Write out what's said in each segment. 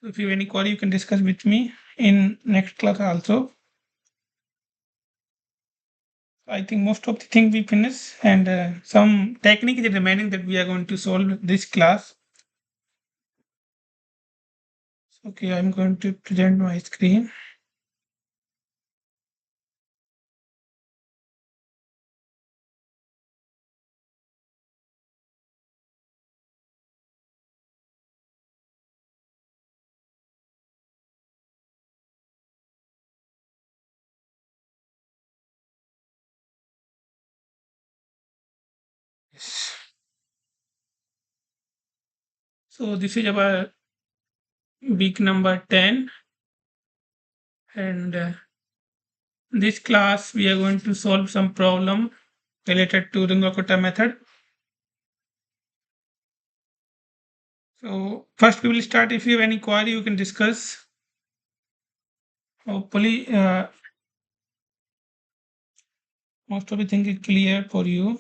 So if you have any query, you can discuss with me in next class also. I think most of the thing we finished, and some technique is remaining that we are going to solve this class. Okay, I'm going to present my screen. Yes. So this is our week number 10, and this class we are going to solve some problem related to Runge method. So first we will start. If you have any query, you can discuss. Hopefully, most of the thing is clear for you.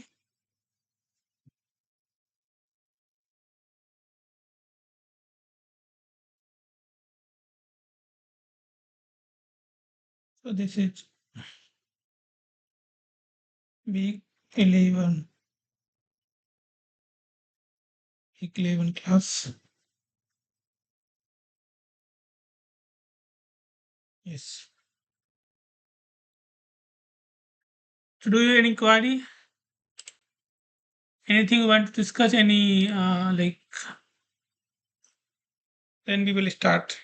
So this is week 11. Week 11 class. Yes. So do you have any query? Anything you want to discuss? Any then we will start.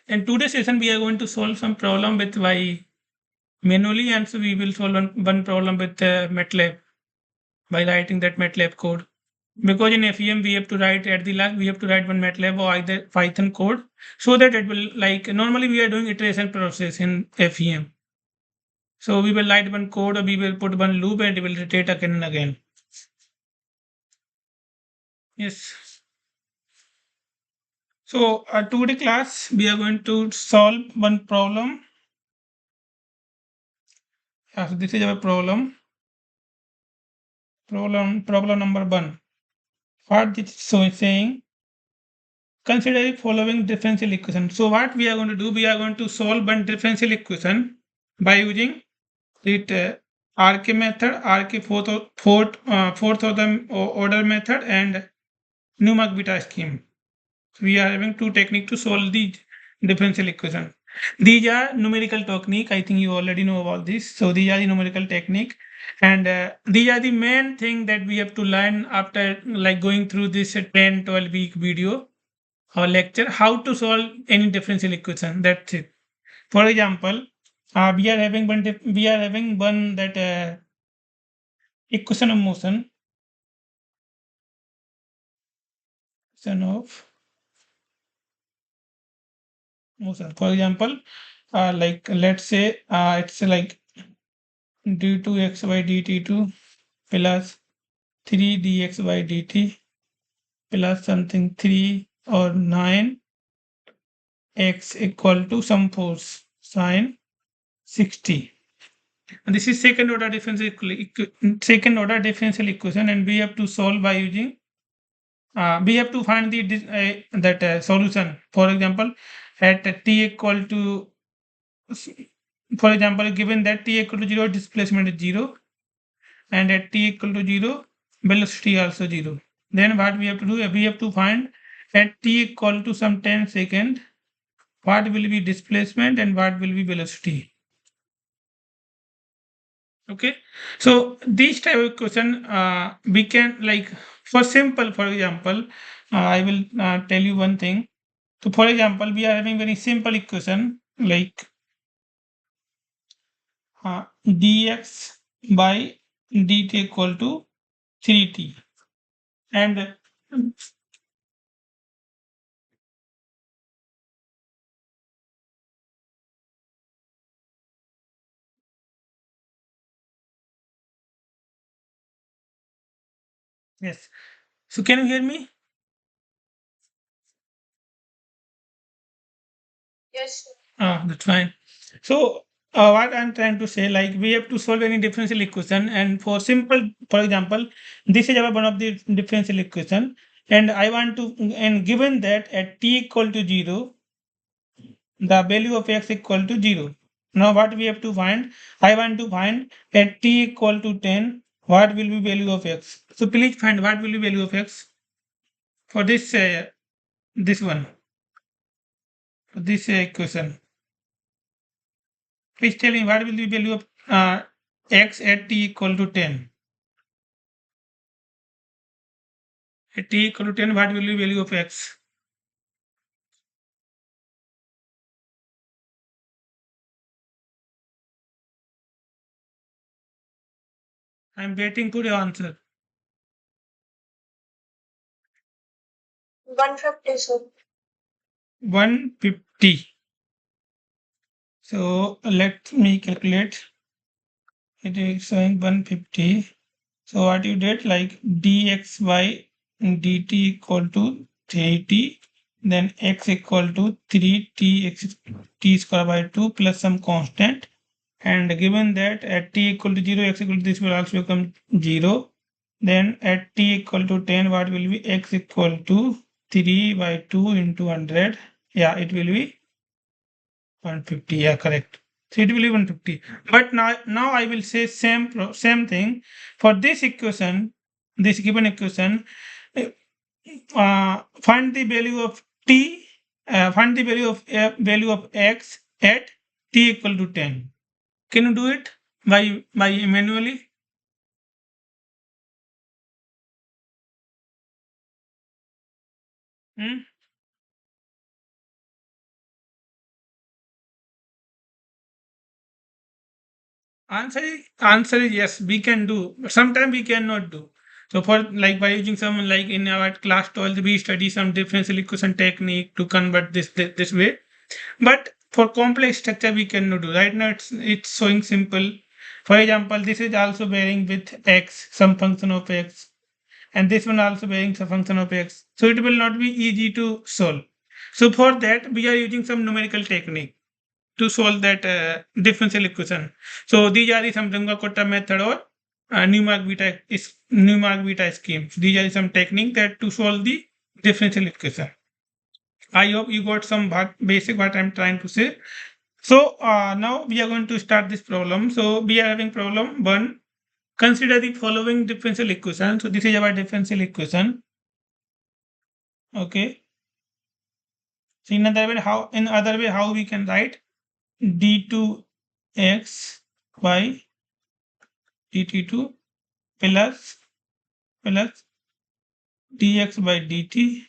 In today's session, we are going to solve some problem with Y manually, and so we will solve one problem with MATLAB by writing that MATLAB code. Because in FEM we have to write at the last, we have to write one MATLAB or either Python code, so that it will, like normally we are doing iteration process in FEM. So we will write one code, or we will put one loop, and it will iterate again and again. Yes. So today class we are going to solve one problem. So this is our problem. Problem number 1. What this is saying? Consider the following differential equation. So what we are going to do? We are going to solve one differential equation by using it RK method, RK fourth order method, and Newmarks beta scheme. So we are having two techniques to solve the differential equation. These are numerical technique. I think you already know about this. So these are the numerical technique, and these are the main thing that we have to learn after like going through this 10-12 week video or lecture, how to solve any differential equation. That's it. For example, we are having one that equation of motion. Equation of motion. For example, like let's say it's like d2x by dt2 plus 3 dx by dt plus something 3 or 9 x equal to some force sine 60. And this is second order differential equation, and we have to solve by using we have to find the solution. For example, at t equal to, for example, given that t equal to 0, displacement is 0, and at t equal to 0, velocity also 0. Then what we have to do? We have to find at t equal to some 10 second, what will be displacement and what will be velocity. Okay, so this type of question we can, like, for simple, for example, I will tell you one thing. So for example, we are having very simple equation like dx by dt equal to 3t, and yes. So can you hear me? Yes. That's fine. So what I'm trying to say, like, we have to solve any differential equation, and for simple, for example, this is our one of the differential equation, and I want to, and given that at t equal to 0, the value of x equal to 0. Now what we have to find? I want to find at t equal to 10, what will be value of x. So please find what will be value of x for this one, for this equation. Please tell me what will be value of x at t equal to 10. At t equal to 10, what will be value of x? I am waiting for your answer. 150, sir. 150. So let me calculate. It is showing 150. So what you did, like dx by dt equal to 3t, then x equal to 3t x t square by 2 plus some constant, and given that at t equal to 0, x equal to this will also become 0. Then at t equal to 10, what will be x equal to 3 by 2 into 100. Yeah, it will be 150. Yeah, correct. So it will be 150. But now I will say same thing for this equation, this given equation. Find the value of t. Find the value of x at t equal to 10. Can you do it by manually? Hmm? Answer is yes, we can do, but sometimes we cannot do. So for like by using some, like in our class 12, we study some differential equation technique to convert this way. But for complex structure we cannot do. Right now it's showing simple. For example, this is also bearing with x, some function of x, and this one also bearing some function of x. So it will not be easy to solve. So for that we are using some numerical technique to solve that differential equation. So these are the some Runge Kutta method or Newmark beta scheme. These are some technique that to solve the differential equation. I hope you got some basic what I'm trying to say. So now we are going to start this problem. So we are having problem one. Consider the following differential equation. So this is our differential equation. Okay. So in other way how we can write d2x by dt2 plus dx by dt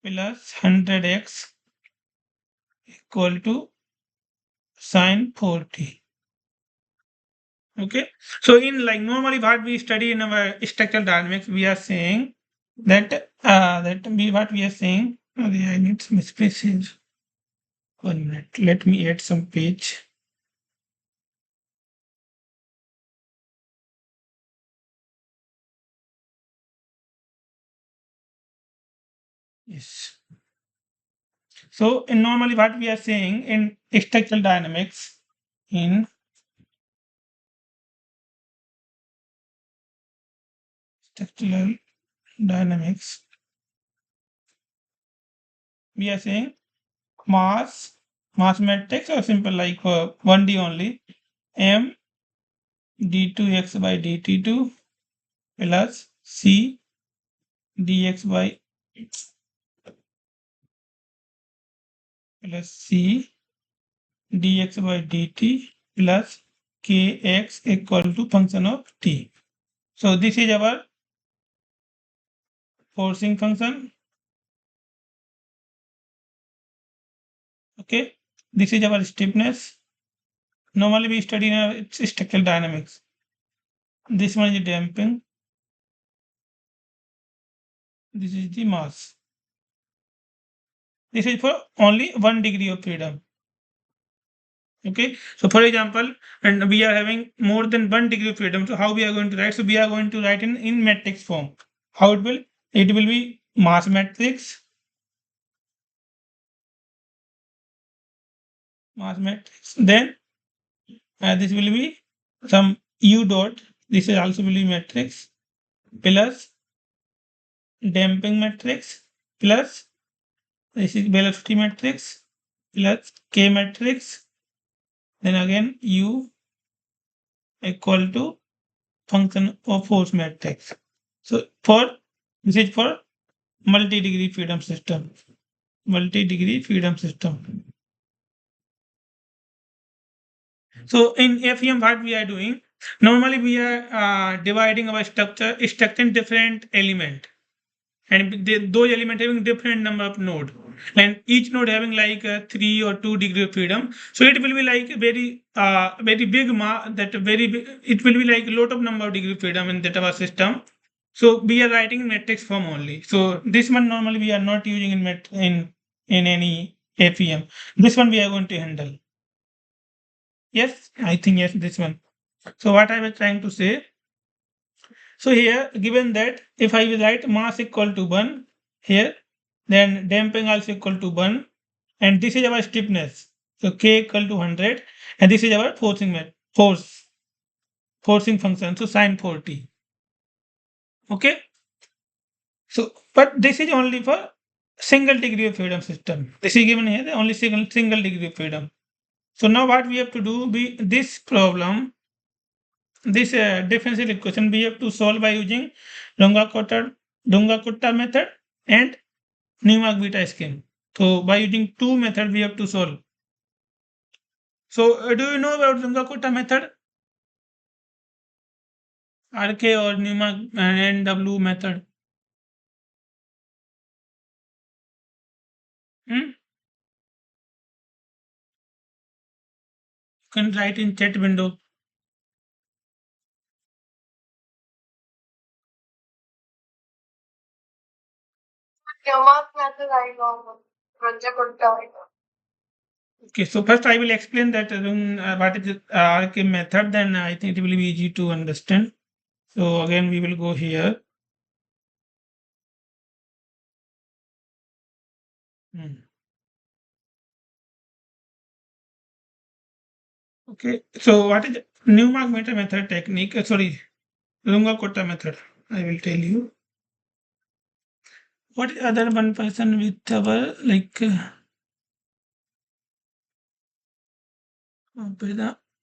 plus 100x equal to sine 4t. Okay. So in like normally what we study in our structural dynamics, we are saying that what we are saying. I need some spaces. 1 minute. Let me add some page. Yes. So in normally what we are saying in structural dynamics, in structural dynamics, we are saying mass matrix or simple like 1D only, m d2x by dt2 plus c dx by plus c dx by dt plus kx equal to function of t. So this is our forcing function. Okay, this is our stiffness. Normally we study in our structural dynamics. This one is damping. This is the mass. This is for only 1 degree of freedom. Okay. So for example, and we are having more than 1 degree of freedom. So how we are going to write? So we are going to write in matrix form. How it will? It will be mass matrix. Mass matrix. Then this will be some u dot. This is also will be matrix. plus damping matrix plus this is velocity matrix plus K matrix, then again U equal to function of force matrix. So for this is for multi-degree freedom system. Multi-degree freedom system. So in FEM, what we are doing? Normally we are dividing our structure in different element, and those element having different number of node, and each node having like 3 or 2 degree of freedom. So it will be like very big that very big, it will be like a lot of number of degree of freedom in that our system. So we are writing in matrix form only. So this one normally we are not using in any FEM. This one we are going to handle. Yes, I think yes, this one. So what I was trying to say. So here, given that if I will write mass equal to 1 here, then damping also equal to 1, and this is our stiffness. So K equal to 100, and this is our forcing function. So sine 40. Okay. So, but this is only for single degree of freedom system. This is given here, the only single degree of freedom. So now what we have to do, this problem, this differential equation, we have to solve by using Runge-Kutta method and Newmark beta scheme. So by using two methods, we have to solve. So do you know about Runge-Kutta method, RK or Newmark NW method? You can write in chat window. Newmarks method I know. Runge Kutta I know. Okay, so first I will explain that what is the RK method, then I think it will be easy to understand. So again, we will go here. Okay, so what is Newmark method technique? Sorry, Runge-Kutta method. I will tell you. What is other one person with our like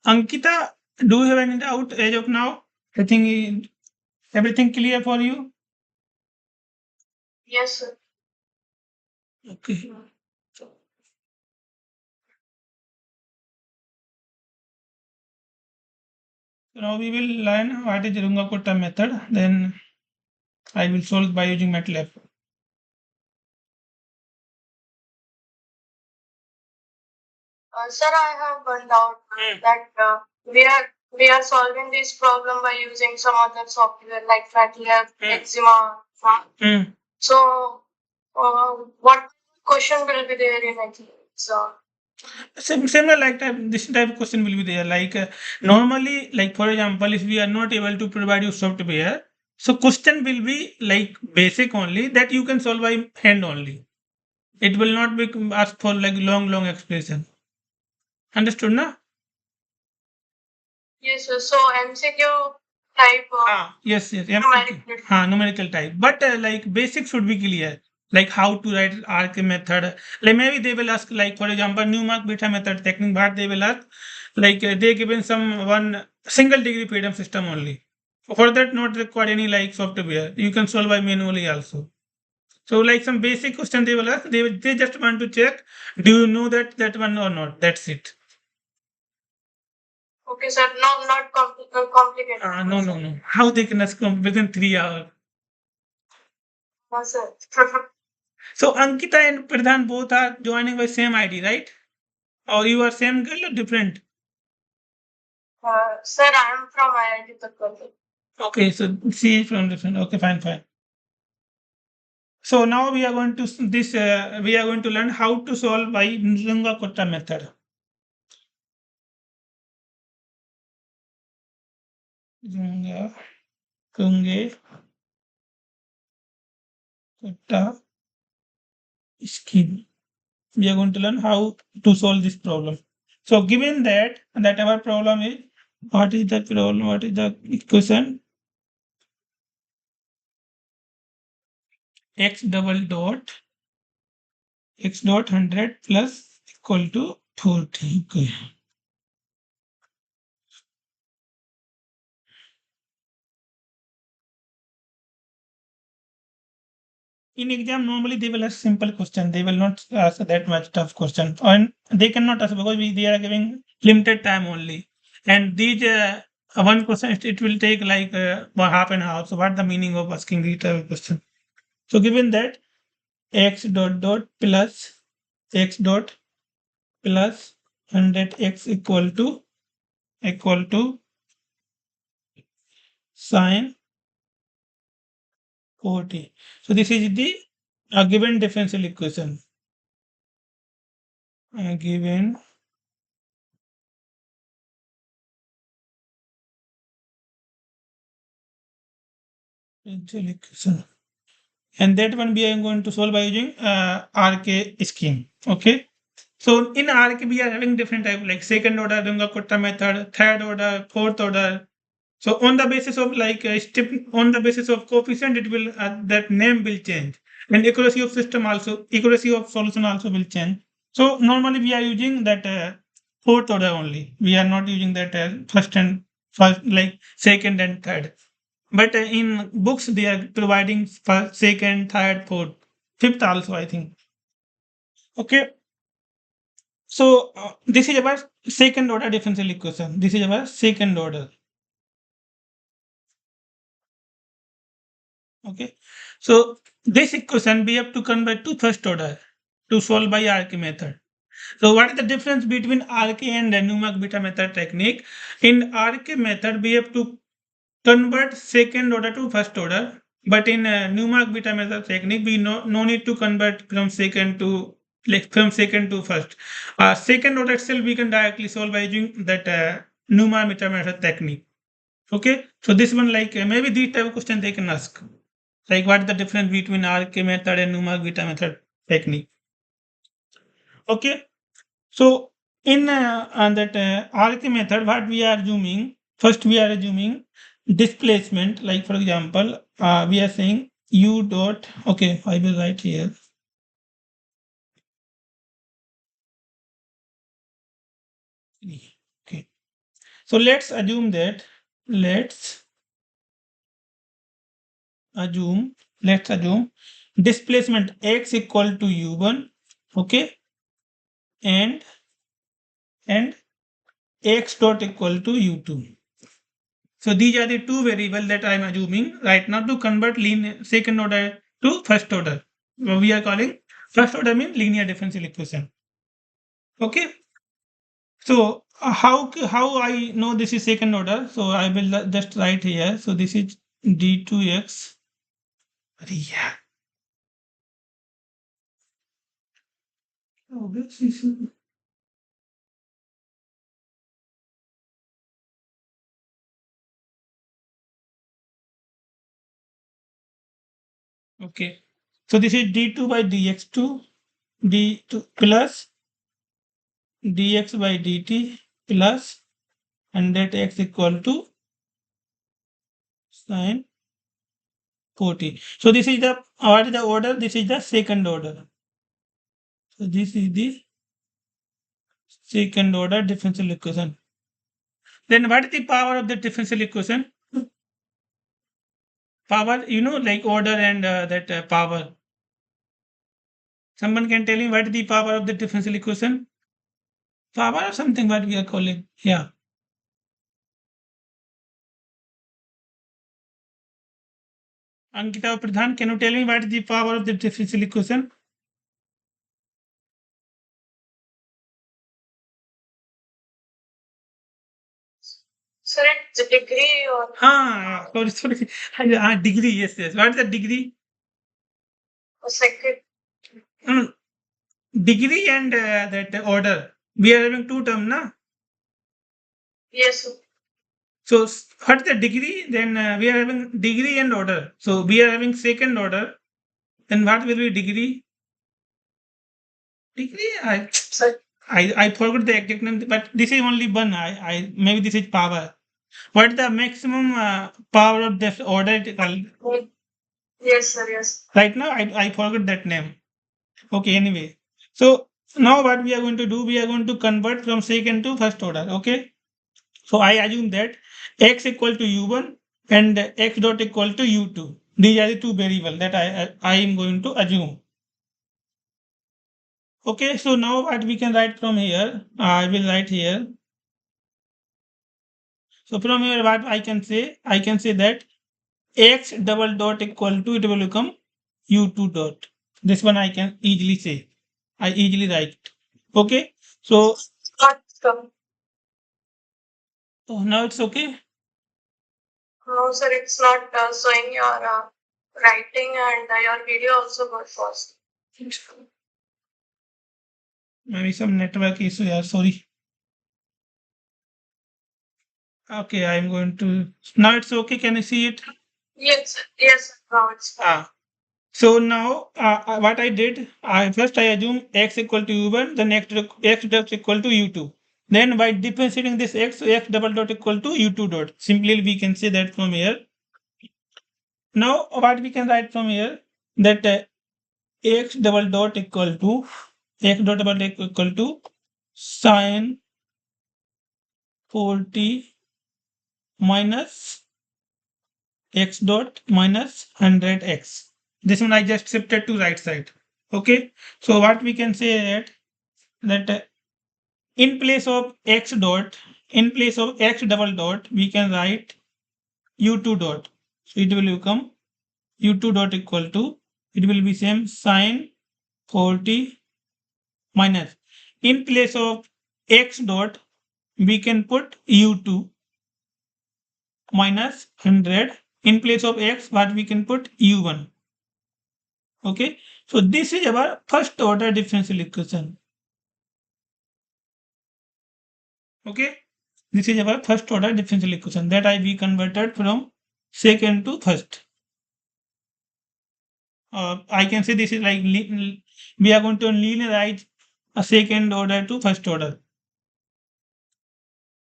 Ankita? Do you have any doubt as of now? I think everything clear for you. Yes, sir. Okay. So now we will learn what is Runge-Kutta method. Then I will solve by using MATLAB. Sir, I have one doubt that we are solving this problem by using some other software like FATLab, Eczema. So, what question will be there in exam? Similar like this type of question will be there. Like normally, like for example, if we are not able to provide you software, so question will be like basic only that you can solve by hand only. It will not be asked for like long explanation. Understood, na? Yes, sir. So MCQ type. Yes, Numerical. Numerical type. But like basic should be clear. Like how to write RK method. Like maybe they will ask, like for example, Newmark beta method technique, but they will ask, like they given some one single degree freedom system only. For that, not require any like software. You can solve by manually also. So like some basic question they will ask, they just want to check, do you know that one or not? That's it. Okay, sir. No, not complicated. No. How they can ask within 3 hours? No, sir. So Ankita and Pradhan both are joining by same ID, right? Or you are same girl or different? Sir, I am from IIT Madras. Okay, so she is from different. Okay, fine. So now we are going to we are going to learn how to solve by Runge-Kutta method. Runge-Kutta scheme. We are going to learn how to solve this problem. So given that our problem is, what is the problem? What is the equation? x double dot x dot 100 plus equal to 40. Okay. In exam, normally they will ask simple question. They will not ask that much tough question, and they cannot ask because they are giving limited time only. And these one question it will take like half an hour. So what the meaning of asking these type of question? So given that x dot dot plus x dot plus 100x equal to sine 40. So this is the given differential equation. Given differential equation. And that one we are going to solve by using RK scheme. Okay. So in RK we are having different type like second order Runge Kutta method, third order, fourth order. So on the basis of like step on the basis of coefficient, it will that name will change, and accuracy of system also accuracy of solution also will change. So normally we are using that fourth order only. We are not using that first like second and third. But in books, they are providing first, second, third, fourth, fifth also, I think. Okay. So this is about second order differential equation. This is about second order. Okay. So this equation we have to convert to first order to solve by RK method. So what is the difference between RK and the Newmark beta method technique? In RK method, we have to convert second order to first order. But in Newmark beta method technique, we no need to convert from second to like from second to first. Second order itself we can directly solve by using that Newmark beta method technique. Okay, so this one like maybe these type of question they can ask. Like what is the difference between RK method and Newmark beta method technique? Okay, so in that RK method, what we are assuming, first we are assuming displacement, like for example, we are saying u dot, okay, I will write here. Okay, so let's let's assume displacement x equal to u1, okay, and and x dot equal to u2. So these are the two variables that I am assuming right now to convert linear second order to first order. We are calling first order means linear differential equation. Okay. So how I know this is second order? So I will just write here. So this is d2x. Yeah. Oh, this is okay. So this is d2 by dx2 d2 plus dx by dt plus 100x equal to sine 40. So this is the what is the order? This is the second order. So this is the second order differential equation. Then what is the power of the differential equation? Power, like order and that power. Someone can tell me what is the power of the differential equation? Power or something what we are calling. Yeah. Ankita or Pradhan, can you tell me what is the power of the differential equation? Sir, it's degree or Sorry. Degree, yes. What is the degree? second? No, no, degree and that order. We are having two terms, na? Yes, sir. So what's the degree? Then we are having degree and order. So we are having second order. Then what will be degree? Degree? Sir, I forgot the exact name, but this is only one. I maybe this is power. What is the maximum power of this order? Yes, sir. Yes. Right now, I forgot that name. Okay, anyway. So now what we are going to do, we are going to convert from second to first order. Okay. So I assume that x equal to u1 and x dot equal to u2. These are the two variables that I am going to assume. Okay, so now what we can write from here, I will write here. So from here, what I can say that x double dot equal to, it will become u2 dot. This one I can easily say. I easily write. Okay, so Not come. oh, now it's okay. No, sir. It's not showing your writing, and your video also got fast. Maybe some network issue. Yeah, sorry. Okay, I'm going to. Now it's okay. Can you see it? Yes. Yes. Now it's fine. So now what I did, first I assume x equal to u1, then x dot equal to u2. Then by differentiating this x double dot equal to u2 dot. Simply we can say that from here. Now what we can write from here, that x double dot equal to x dot double dot equal to sine 40 minus x dot minus 100x. This one I just shifted to right side. Okay. So what we can say that in place of x dot, in place of x double dot, we can write u2 dot. So it will become u2 dot equal to, it will be same sine 40 minus. In place of x dot, we can put u2 minus 100. In place of x, what we can put u1. Okay, so this is our first order differential equation. Okay, this is our first order differential equation that I we converted from second to first. I can say this is like we are going to linearize a second order to first order.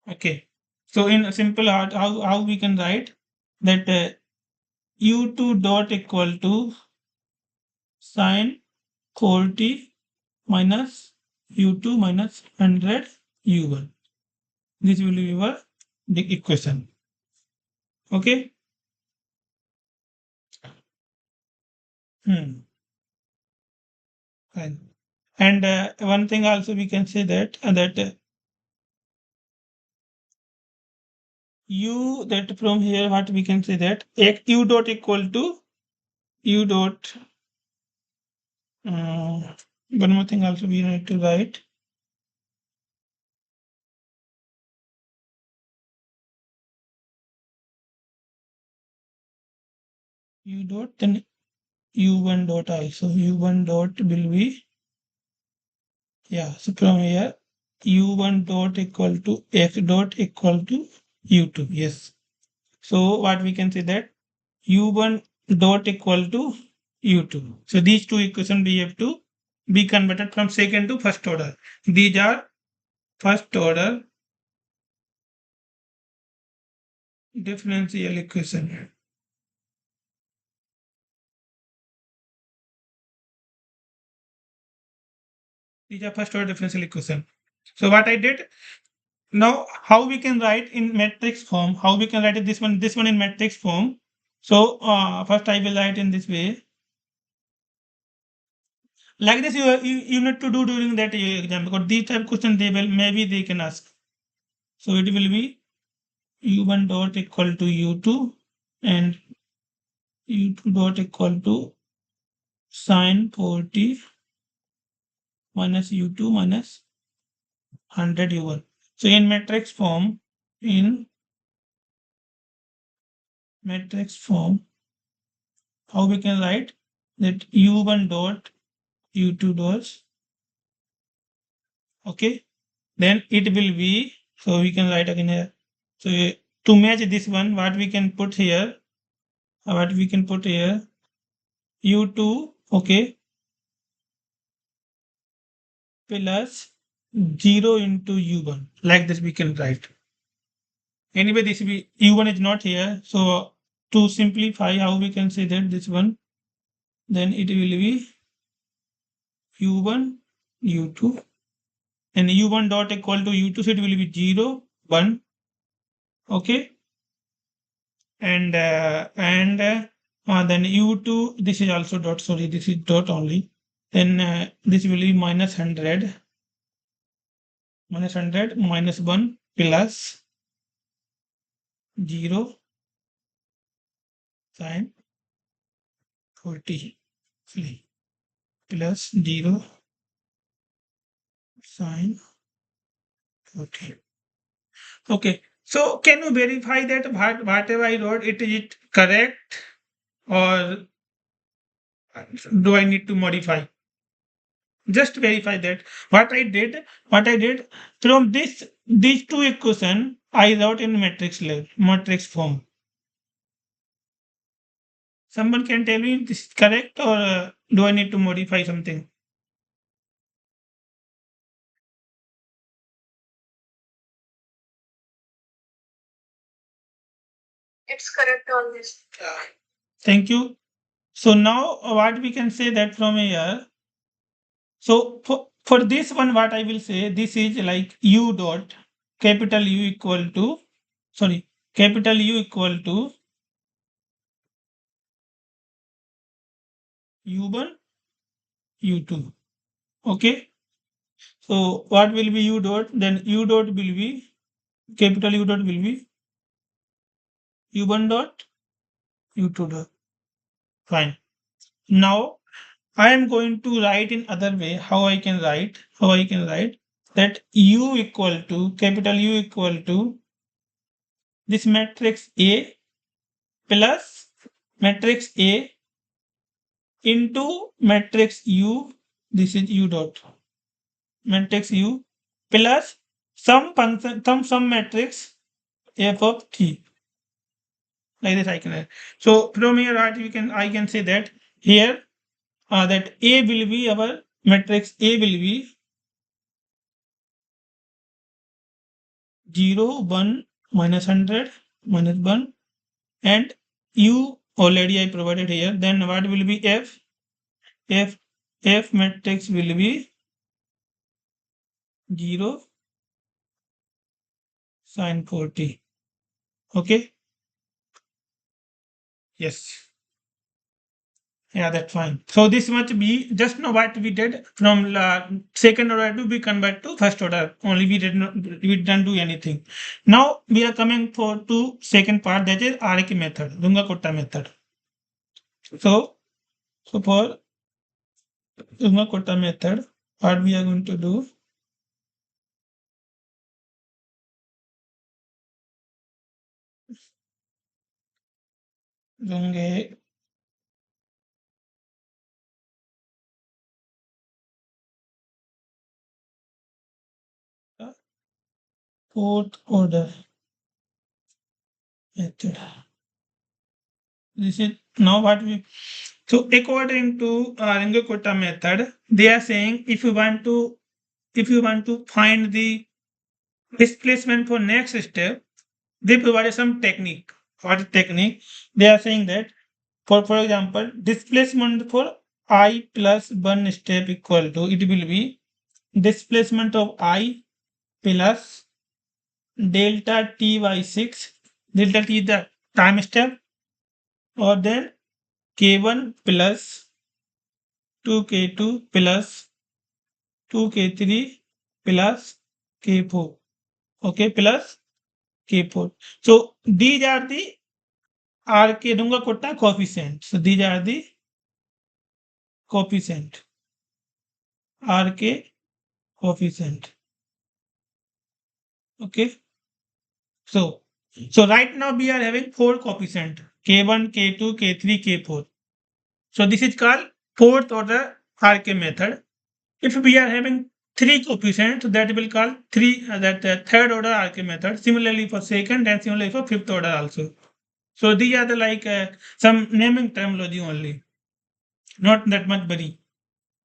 Okay, so in a simple art, how we can write that u2 dot equal to sine 40 minus u2 minus 100 u1. This will be our the equation. Okay. Fine. And one thing also we can say that u, that from here what we can say that u dot equal to u dot. One more thing also we need to write u dot, then u1 dot also. U1 dot will be, yeah. So from here u1 dot equal to x dot equal to u2. Yes. So what we can say that u1 dot equal to u2. So these two equations we have to be converted from second to first order. These are first order differential equation. These are first order differential equation. So what I did now, how we can write in matrix form? How we can write this one in matrix form? So first I will write in this way. Like this, you need to do during that exam, because these type of questions maybe they can ask. So it will be u1 dot equal to u2 and u2 dot equal to sine 40 minus u2 minus 100 u1. So in matrix form, how we can write that u1 dot u2 dots. Okay, then it will be, so we can write again here. So to match this one, what we can put here, u2, okay, plus 0 into u1. Like this we can write. Anyway, this will be u1 is not here. So to simplify, how we can say that this one then it will be u1, u2, and u1 dot equal to u2, so it will be 0, 1. Okay, and then u2, this is also dot, sorry, this is dot only. Then this will be minus 100, minus 100, minus 1 plus 0 sine 40 plus 0 sine 40. Okay, so can you verify that whatever I wrote, it is it correct, or do I need to modify? Just verify that. What I did from these two equation, I wrote in matrix form. Someone can tell me this is correct, or do I need to modify something? It's correct on this. Thank you. So now what we can say that from here. So for this one, what I will say, this is like u dot capital U equal to, sorry, capital U equal to u1, u2. Okay. So what will be u dot? Then u dot will be, capital U dot will be u1 dot, u2 dot. Fine. Now I am going to write in other way. How I can write? That u equal to, capital U equal to this matrix A plus matrix A into matrix U. This is u dot, matrix U plus some function, some matrix f of t. Like this I can write. So from here, what I can say that here, that A will be our matrix A will be 0, 1, minus 100, minus 1, and U already I provided here. Then what will be F? F F matrix will be 0, sine 40. Okay. Yes. Yeah, that's fine. So this much be just know what we did from second order to we convert to first order. Only we didn't do anything. Now we are coming for to second part, that is RK method, Runge Kutta method. So for Runge Kutta method, what we are going to do? Runge fourth order method. This is now what we. So according to Runge Kutta method, they are saying if you want to find the displacement for next step, they provided some technique. What technique? They are saying that for example, displacement for I plus one step equal to, it will be displacement of I plus delta t by 6. Delta t is the time step, or then k1 plus 2k2 plus 2k3 plus k4. Okay, plus k4. So these are the RK Runge Kutta coefficient. So these are the coefficient. RK coefficient. Okay. So right now we are having four coefficient, K1, K2, K3, K4. So this is called fourth order RK method. If we are having three coefficients, that will call third order RK method. Similarly for second and similarly for fifth order also. So these are the like some naming terminology only, not that much very.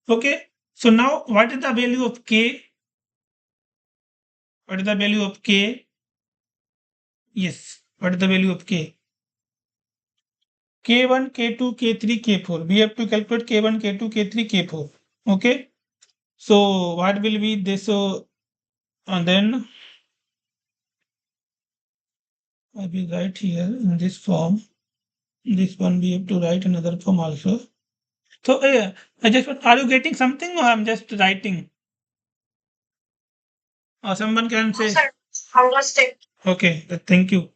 Okay. So now what is the value of K? What is the value of K? Yes. What is the value of K? K1, K2, K3, K4. We have to calculate K1, K2, K3, K4. Okay. So what will be this? So and then I will write here in this form. This one we have to write another form also. So I just are you getting something or I'm just writing? Or someone can say. Sir, understand. Okay, thank you.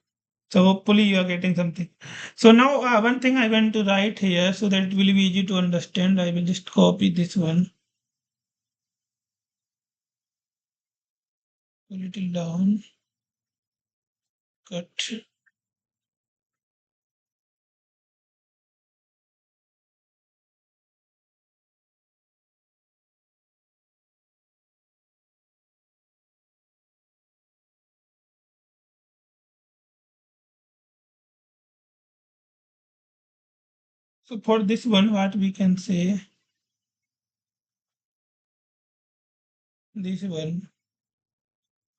So hopefully you are getting something. So now one thing I want to write here so that it will be easy to understand. I will just copy this one a little down. Cut. So for this one, what we can say, this one,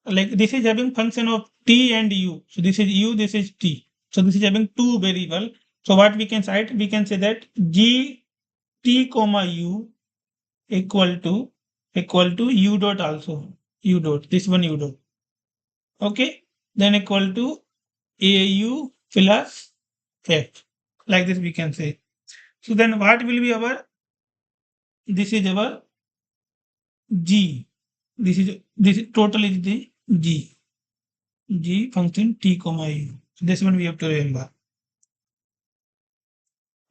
like this is having function of t and u. So this is u, this is t. So this is having two variable. So what we can cite, we can say that g t comma u equal to u dot also. U dot, this one u dot. Okay, then equal to au plus f. Like this we can say. So then what will be our, this is our g. This total is the g. G function t comma u. So this one we have to remember.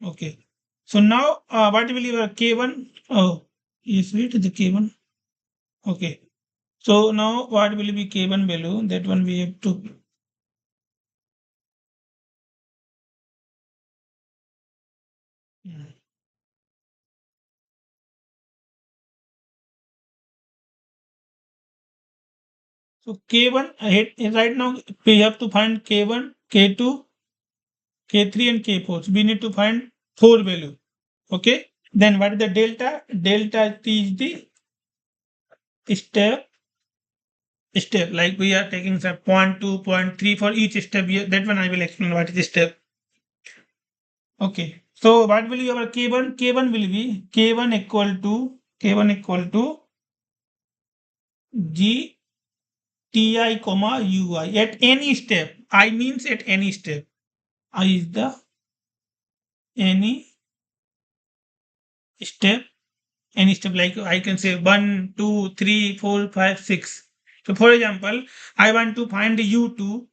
Okay. So now what will be our k1? Oh, yes, wait, the k1. Okay. So now what will be k1 value? That one we have to. So K1, right now we have to find K1, K2, K3 and K4. So we need to find 4 value. Okay. Then what is the delta? Delta T is the step. Like we are taking say 0.2, 0.3 for each step. That one I will explain what is the step. Okay. So what will be our K1? K1 will be K1 equal to G Ti comma Ui at any step. I means at any step. I is the any step, like I can say 1, 2, 3, 4, 5, 6. So for example, I want to find u2.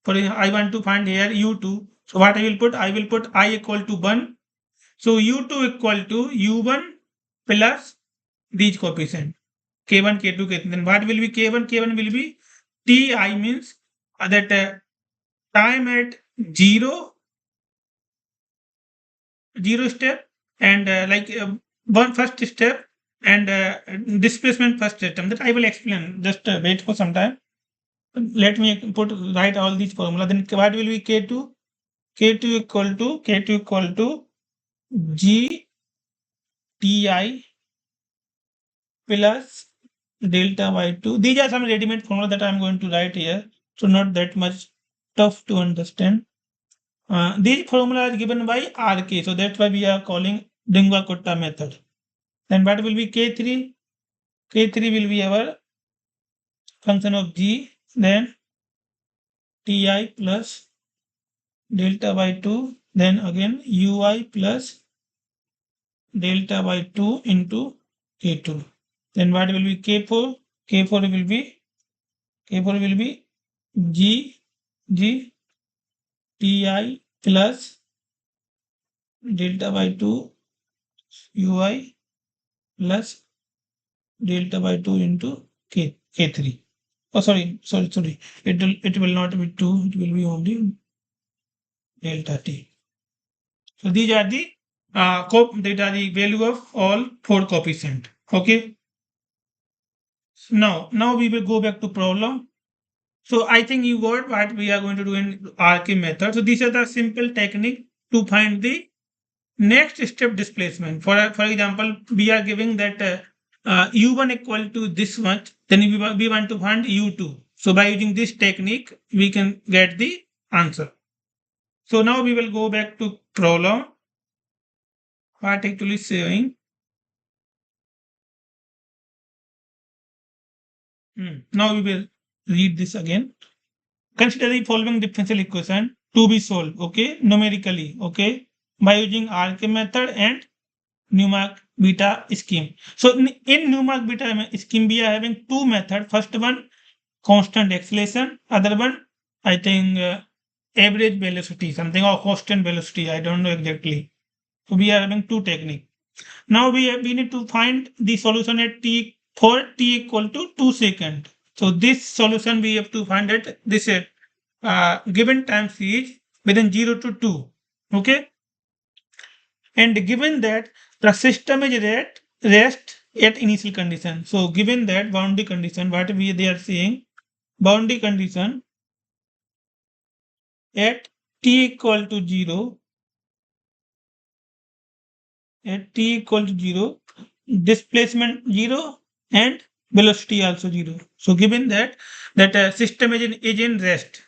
I want to find here u2. So what I will put? I will put I equal to 1. So u2 equal to u1 plus these coefficient k1, k2, k3. Then what will be k1? K1 will be ti means that time at 0 step and like one first step and displacement first system that I will explain. Just wait for some time. Let me write all these formula. Then what will be K2? K2 equal to G Ti plus delta by 2. These are some ready-made formula that I'm going to write here. So not that much tough to understand. These formula are given by RK. So that's why we are calling Kutta method. Then what will be K3? K3 will be our function of G, then Ti plus delta by 2, then again Ui plus delta by 2 into K2. Then what will be K4? K4 will be G Ti plus delta by 2 Ui plus delta by 2 into K3. Oh, sorry. It will not be 2, it will be only delta T. So these are the value of all 4 coefficient. Okay. Now we will go back to problem. So I think you got what we are going to do in RK method. So these are the simple technique to find the next step displacement. For example, we are giving that u1 equal to this much. Then we want to find u2. So by using this technique, we can get the answer. So now we will go back to problem. What actually saying? Now we will read this again. Consider the following differential equation to be solved, okay, numerically, okay, by using RK method and Newmark beta scheme. So in Newmark beta scheme, we are having two methods. First one, constant acceleration. Other one, I think average velocity, something or constant velocity. I don't know exactly. So we are having two techniques. Now we need to find the solution at t for t equal to 2 seconds. So this solution we have to find at this given time series within 0 to 2. Okay. And given that the system is at rest at initial condition. So given that boundary condition, what they are saying, boundary condition at t equal to 0, at t equal to 0, displacement 0 and velocity also 0. So given that system is in rest.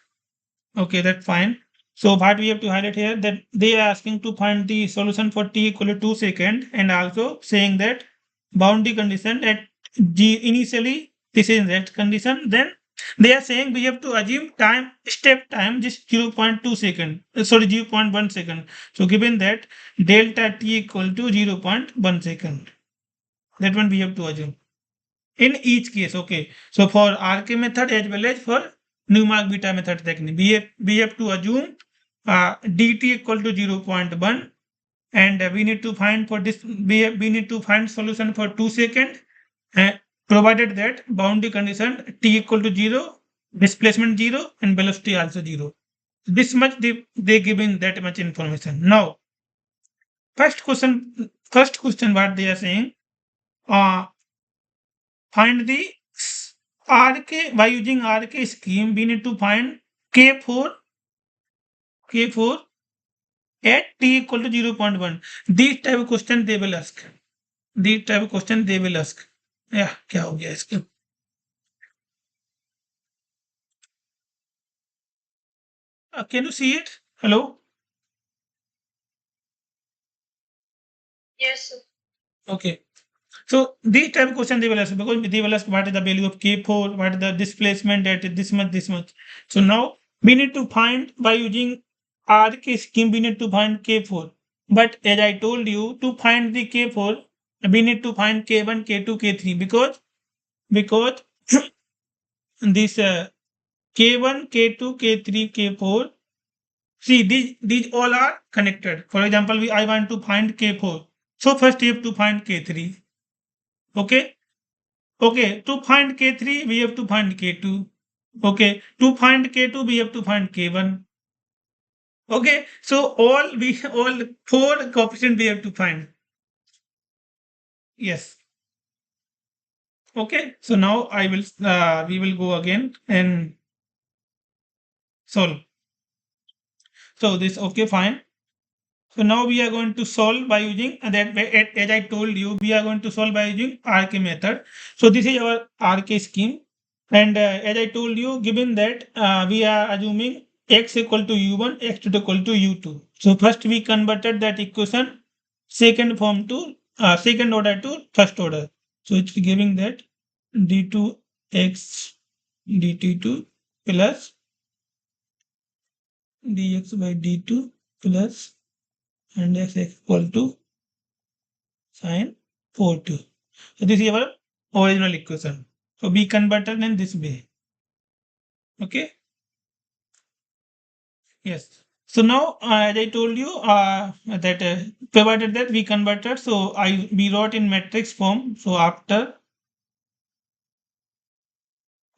Okay, that's fine. So what we have to highlight here, that they are asking to find the solution for t equal to 2 seconds, and also saying that boundary condition at g initially this is rest condition. Then they are saying we have to assume time step time just 0.2 second, sorry, 0.1 second. So given that delta t equal to 0.1 second, that one we have to assume in each case. Okay, so for RK method as well as for Newmark beta method technique, we have to assume dt equal to 0.1, and we need to find for this, we need to find solution for 2 seconds, provided that boundary condition t equal to 0, displacement 0, and velocity also 0. This much they given that much information. Now first question what they are saying, uh, find the RK by using RK scheme. We need to find K4 at t equal to 0.1. These type of question they will ask. These type of question they will ask. Yeah, क्या हो गया इसके? Can you see it? Hello? Yes, sir. Okay. So these type of question they will ask, because they will ask what is the value of K4, what is the displacement at this much, this much. So now we need to find by using RK scheme, we need to find K4. But as I told you, to find the K4, we need to find K1, K2, K3, because this K1, K2, K3, K4. See, these all are connected. For example, I want to find K4. So first you have to find K3. Okay. Okay, to find K3, we have to find K2. Okay, to find K2, we have to find K1. Okay, so all four coefficients we have to find. Yes. Okay, so now we will go again and solve. So this, okay, fine. So now we are going to solve by using that, as I told you, we are going to solve by using RK method. So this is our RK scheme. And as I told you, given that we are assuming x equal to u1, x2 equal to u2. So first we converted that equation second form to second order to first order. So it's giving that d2x dt2 plus dx by d2 plus and x equal to sine 4t. So this is our original equation. So we converted in this way. Okay. Yes. So now, as I told you, that provided that we converted, so we wrote in matrix form. So after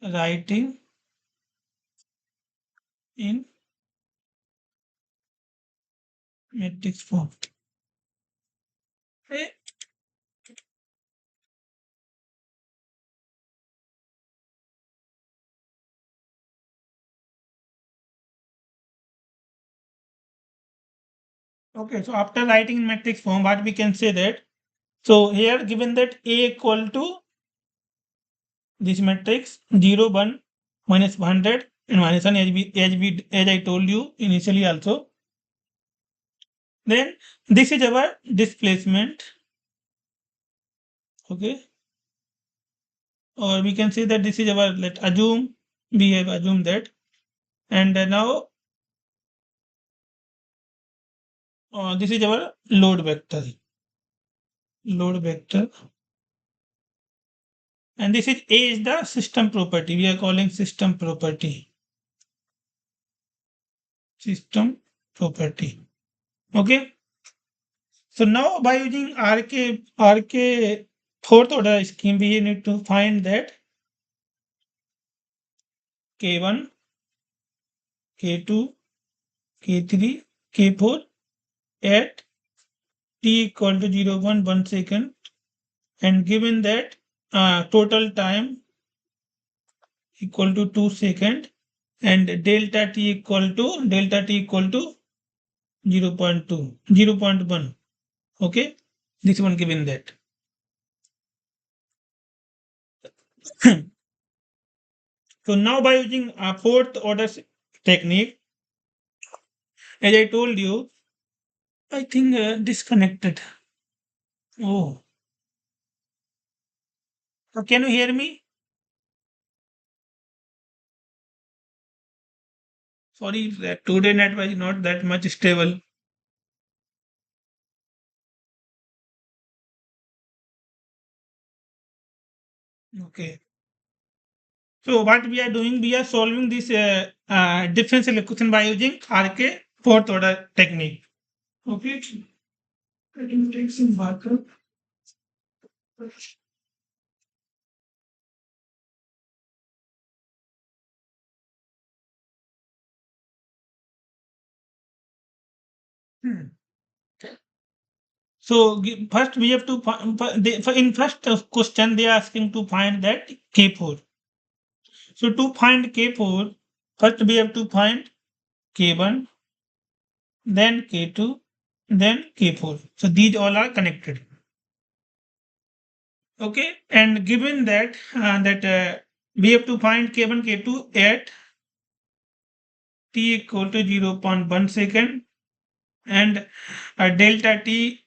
writing in matrix form. Okay. Okay. So after writing in matrix form, what we can say that, so here given that A equal to this matrix 0, 1, minus 100 and minus 1, as I told you initially also. Then this is our displacement. Okay. Or we can say that this is our, let assume, we have assumed that. And now this is our load vector. Load vector. And this is A is the system property. We are calling system property. System property. Okay. So now by using RK fourth order scheme, we need to find that K1, K2, K3, K4 at t equal to 0.1 second, and given that total time equal to 2 second, and delta t equal to 0.2, 0.1. Okay, this one given that. So now by using a fourth order technique, as I told you, I think disconnected. Oh, so can you hear me? Sorry, that today network is not that much stable. Okay. So what we are doing, we are solving this differential equation by using RK fourth order technique. Okay. Let me take some water. Hmm. So first we have to in first question they are asking to find that K4. So to find K4, first we have to find K1, then K2, then K4. So these all are connected. Okay, and given that we have to find K1, K2 at t equal to 0.1 second, and delta t.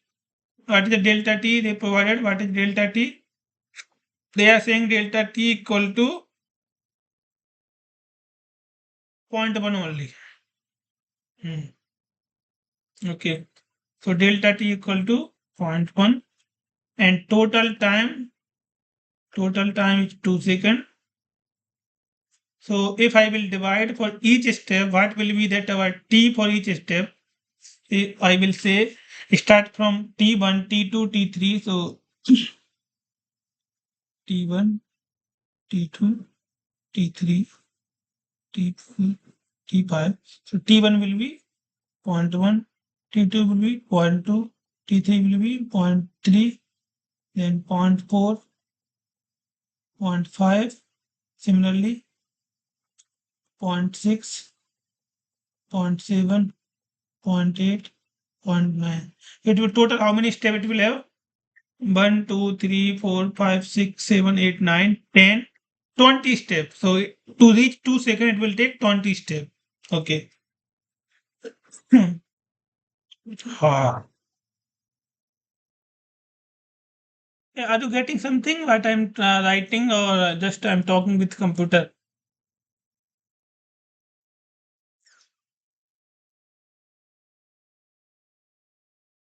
What is the delta t they provided? What is delta t? They are saying delta t equal to zero point 0.1 only. Okay, so delta t equal to 0 0.1, and total time is 2 seconds. So if I will divide for each step, what will be that our t for each step? I will say start from T1, T2, T3. So T1, T2, T3, T4, T5. So T1 will be 0 0.1, T2 will be 0 0.2, T3 will be 0 0.3, then 0 0.4, 0 0.5, similarly 0 0.6, 0 0.7, 0.8, 0 0.9. It will total how many steps it will have? 1, 2, 3, 4, 5, 6, 7, 8, 9, 10, 20 steps. So to reach 2 seconds, it will take 20 steps. Okay. Ah. Yeah, are you getting something what I'm writing, or just I'm talking with computer?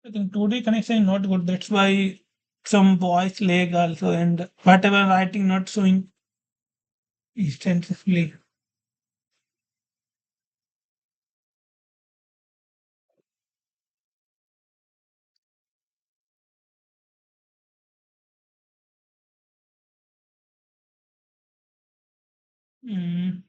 I think today connection is not good. That's why some voice lag also, and whatever writing not showing extensively. Mm.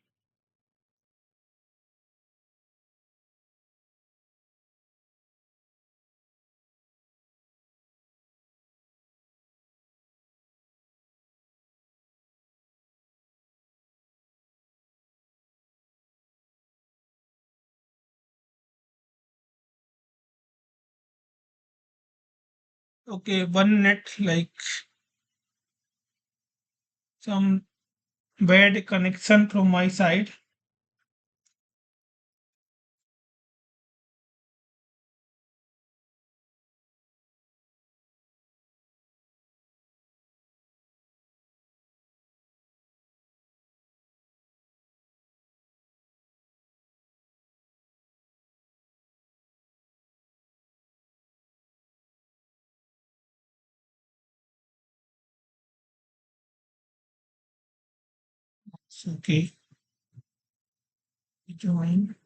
Okay, one net like some bad connection from my side. Okay, join.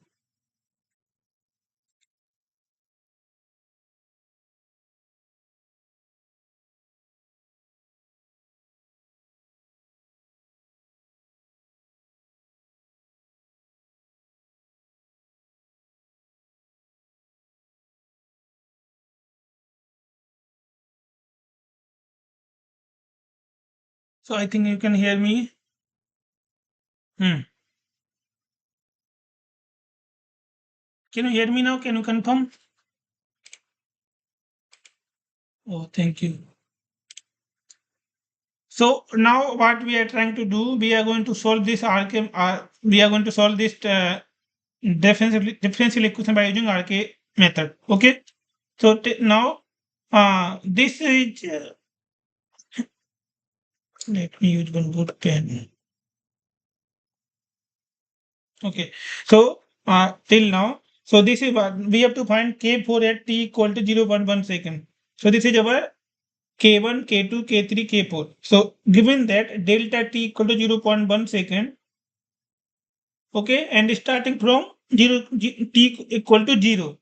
So I think you can hear me. Hmm. Can you hear me now? Can you confirm? Oh, thank you. So now what we are trying to do, we are going to solve this RK. We are going to solve this differential equation by using RK method. Okay. So now this is let me use one good pen. Okay. So till now, so this is what we have to find K4 at t equal to 0.1 second. So this is our K1, K2, K3, K4. So given that delta t equal to 0.1 second, okay, and starting from 0 t equal to 0.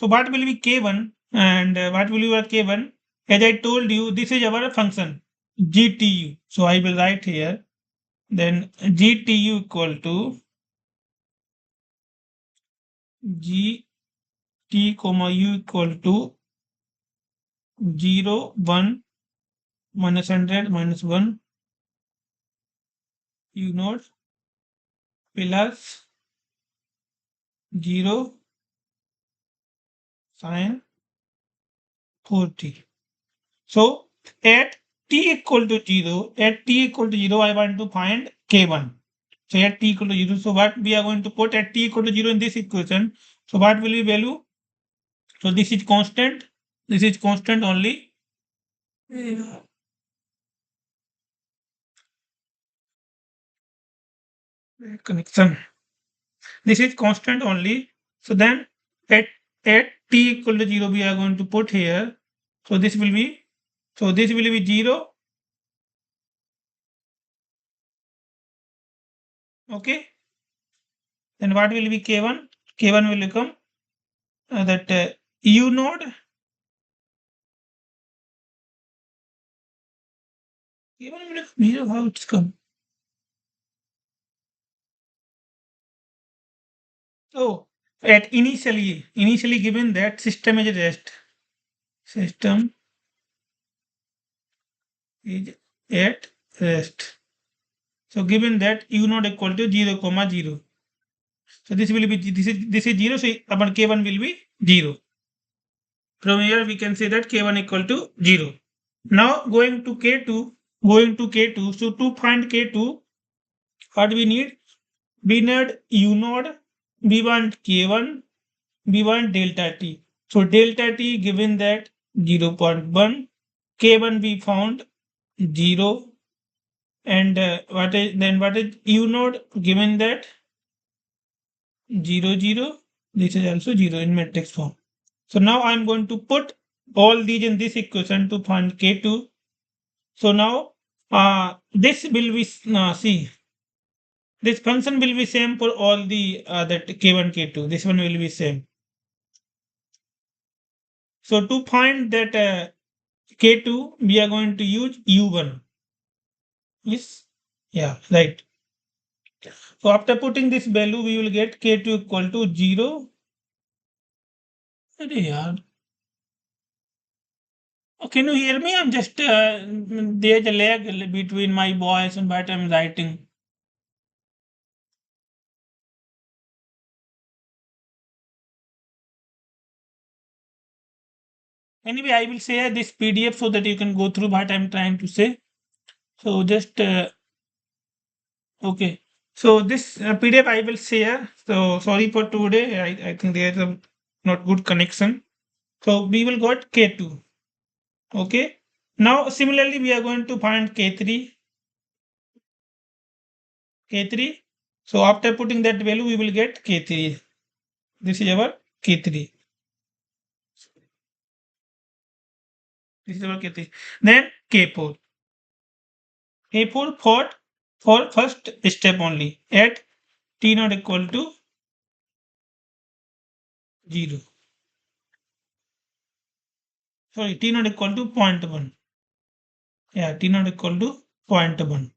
So what will be K1 and what will be our K1? As I told you, this is our function GTU. So I will write here then GTU equal to GT comma U equal to 0, 1, minus 100, minus 1 U naught plus 0 sine 4t. So at t equal to 0, I want to find K1. So at t equal to 0, so what we are going to put at t equal to 0 in this equation? So what will be value? So this is constant. This is constant only. Connection. This is constant only. So then at t equal to 0, we are going to put here. So this will be 0. Okay. Then what will be K1? K1 will become that U node. K1 will become 0. How it's come? Oh, at initially given that system is at rest. System is at rest. So given that U not equal to 0 comma 0. So this will be this is 0. So our K1 will be 0. From here we can say that K1 equal to 0. Now going to K2. So to find K2, what we need? We need U node, we want K1, we want delta T. So delta T given that 0.1, K1 we found 0, and what is U node given that 0, 0. This is also 0 in matrix form. So now I'm going to put all these in this equation to find K2. So now this will be see, this function will be same for all the that K1, K2. This one will be same. So to find that K2, we are going to use U1. Yes? Yeah, right. So after putting this value, we will get K2 equal to 0. Arey yaar. Oh, can you hear me? I'm just, there's a lag between my voice and what I'm writing. Anyway, I will share this PDF so that you can go through what I'm trying to say. So just, okay. So this PDF I will share. So sorry for today. I think there's a not good connection. So we will got K2. Okay. Now similarly we are going to find K3. K3. So after putting that value we will get K3. This is our K3. This is our K3. Then K4. K4 for first step only at t not equal to 0. Sorry, t not equal to 0.1. Yeah, t not equal to 0.1.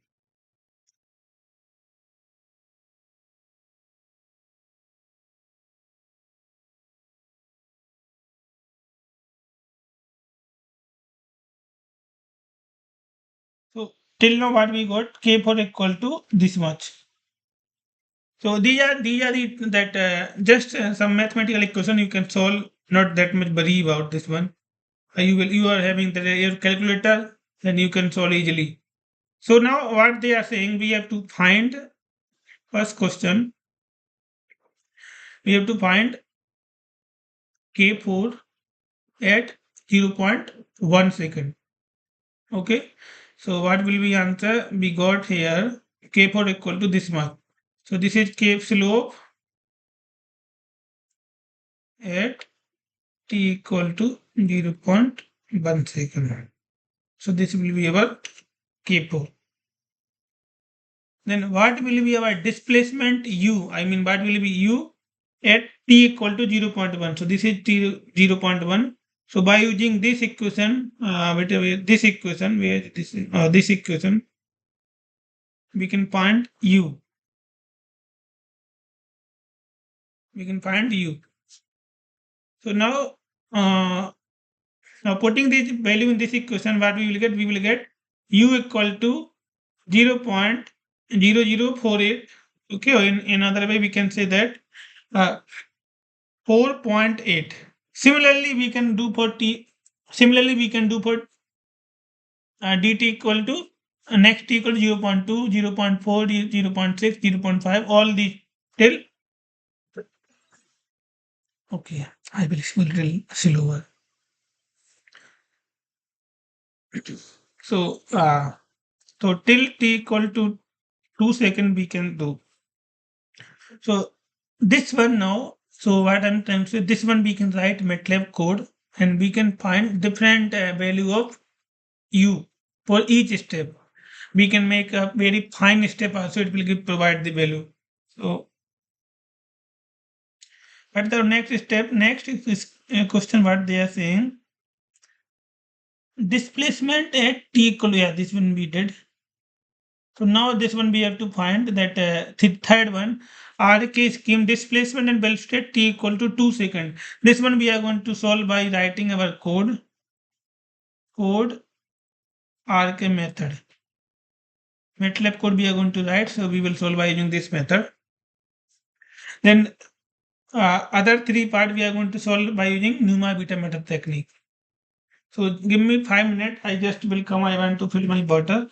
So till now what we got, K4 equal to this much. So these are the that just some mathematical equation you can solve. Not that much worry about this one. You are having your calculator, then you can solve easily. So now what they are saying, we have to find first question. We have to find K4 at 0.1 second. Okay. So what will be answer? We got here K4 equal to this much. So this is K slope at t equal to 0.1 second. So this will be our K4. Then what will be our displacement U? I mean, what will be U at t equal to 0.1? So this is t 0.1. So by using this equation, this equation, where this equation, we can find U. We can find U. So now putting this value in this equation, what we will get? We will get U equal to 0.0048. Okay, or in another way, we can say that 4.8. Similarly, we can do for t. Similarly, we can do for dt equal to next t equal to 0.2, 0.4, 0.6, 0.5. All these till. Okay, I will little slower. So till t equal to 2 seconds we can do. So this one now, so what I'm trying to say, this one we can write MATLAB code and we can find different value of U for each step. We can make a very fine step also, it will provide the value. So what the next step? Next is this question what they are saying. Displacement at t equal, yeah, this one we did. So now this one we have to find that third one, RK scheme displacement and velocity t equal to 2 seconds. This one we are going to solve by writing our code RK method. MATLAB code we are going to write, so we will solve by using this method. Then other three part we are going to solve by using Newmarks beta method technique. So give me 5 minutes. I just will come. I want to fill my bottle.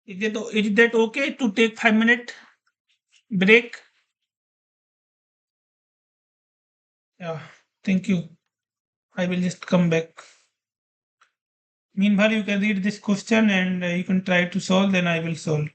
Is that okay to take 5 minute break? Yeah. Thank you. I will just come back. Meanwhile, you can read this question and you can try to solve. Then I will solve.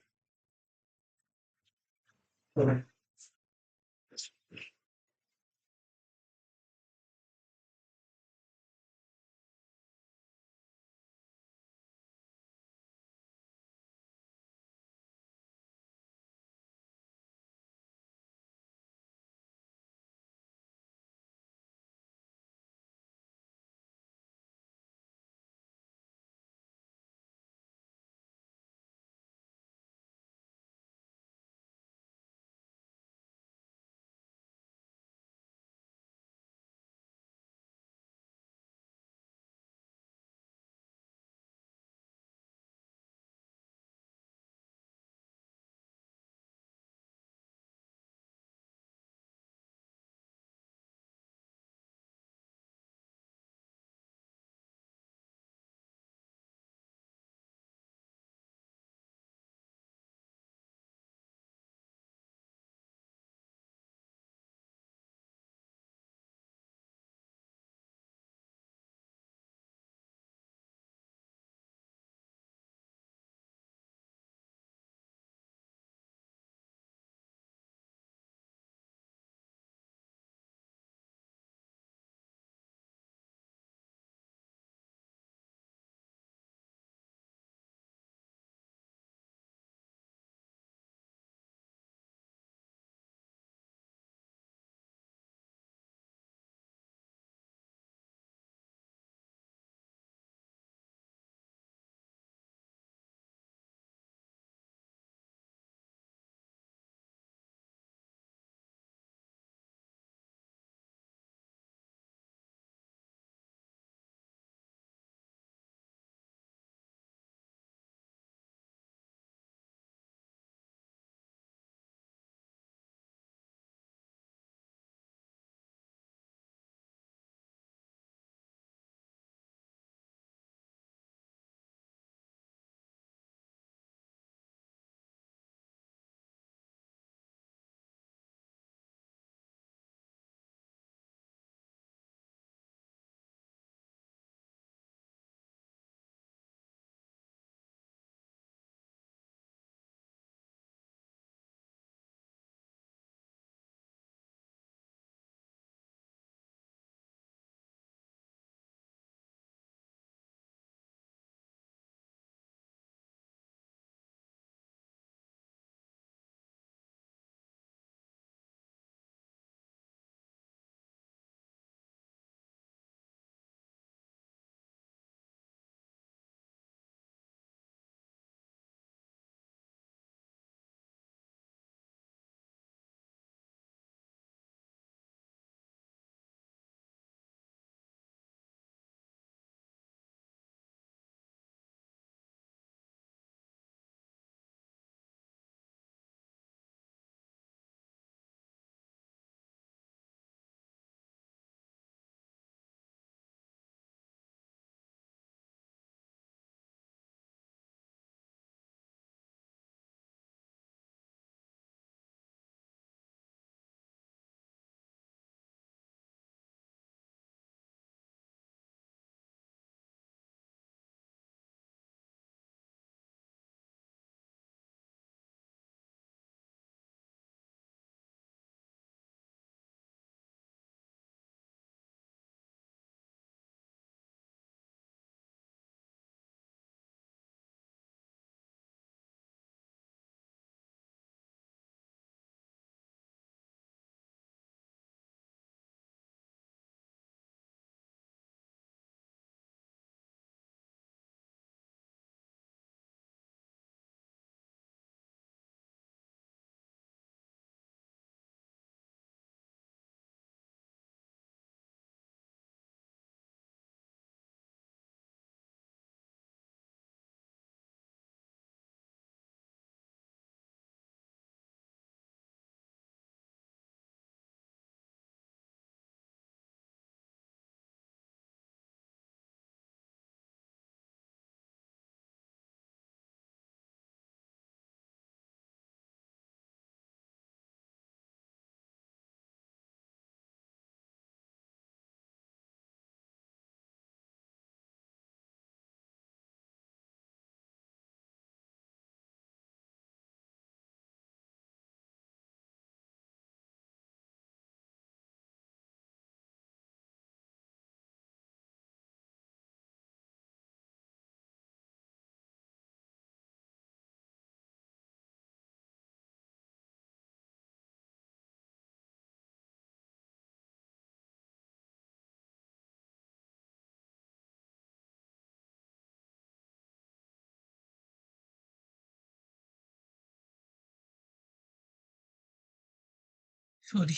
Sorry.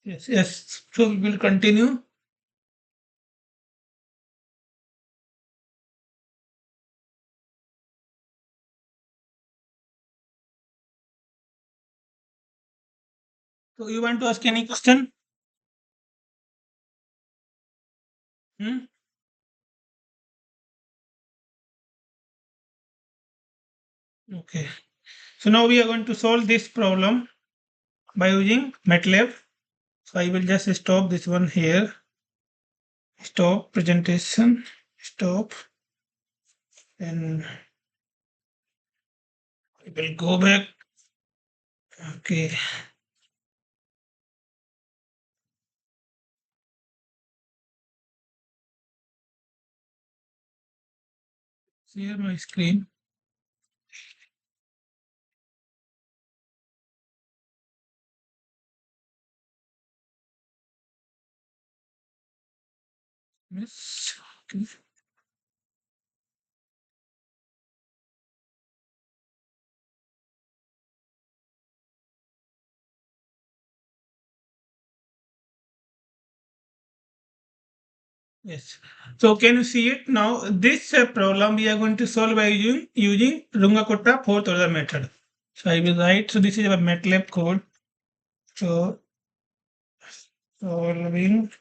Yes, yes. So we will continue. So you want to ask any question? Hmm? Okay. So now we are going to solve this problem by using MATLAB. So I will just stop this one here. Stop presentation. Stop. And I will go back. Okay. Share my screen. Yes. Okay. Yes. So can you see it now? This problem we are going to solve by using Runge Kutta fourth order method. So I will write. So this is our MATLAB code. So solving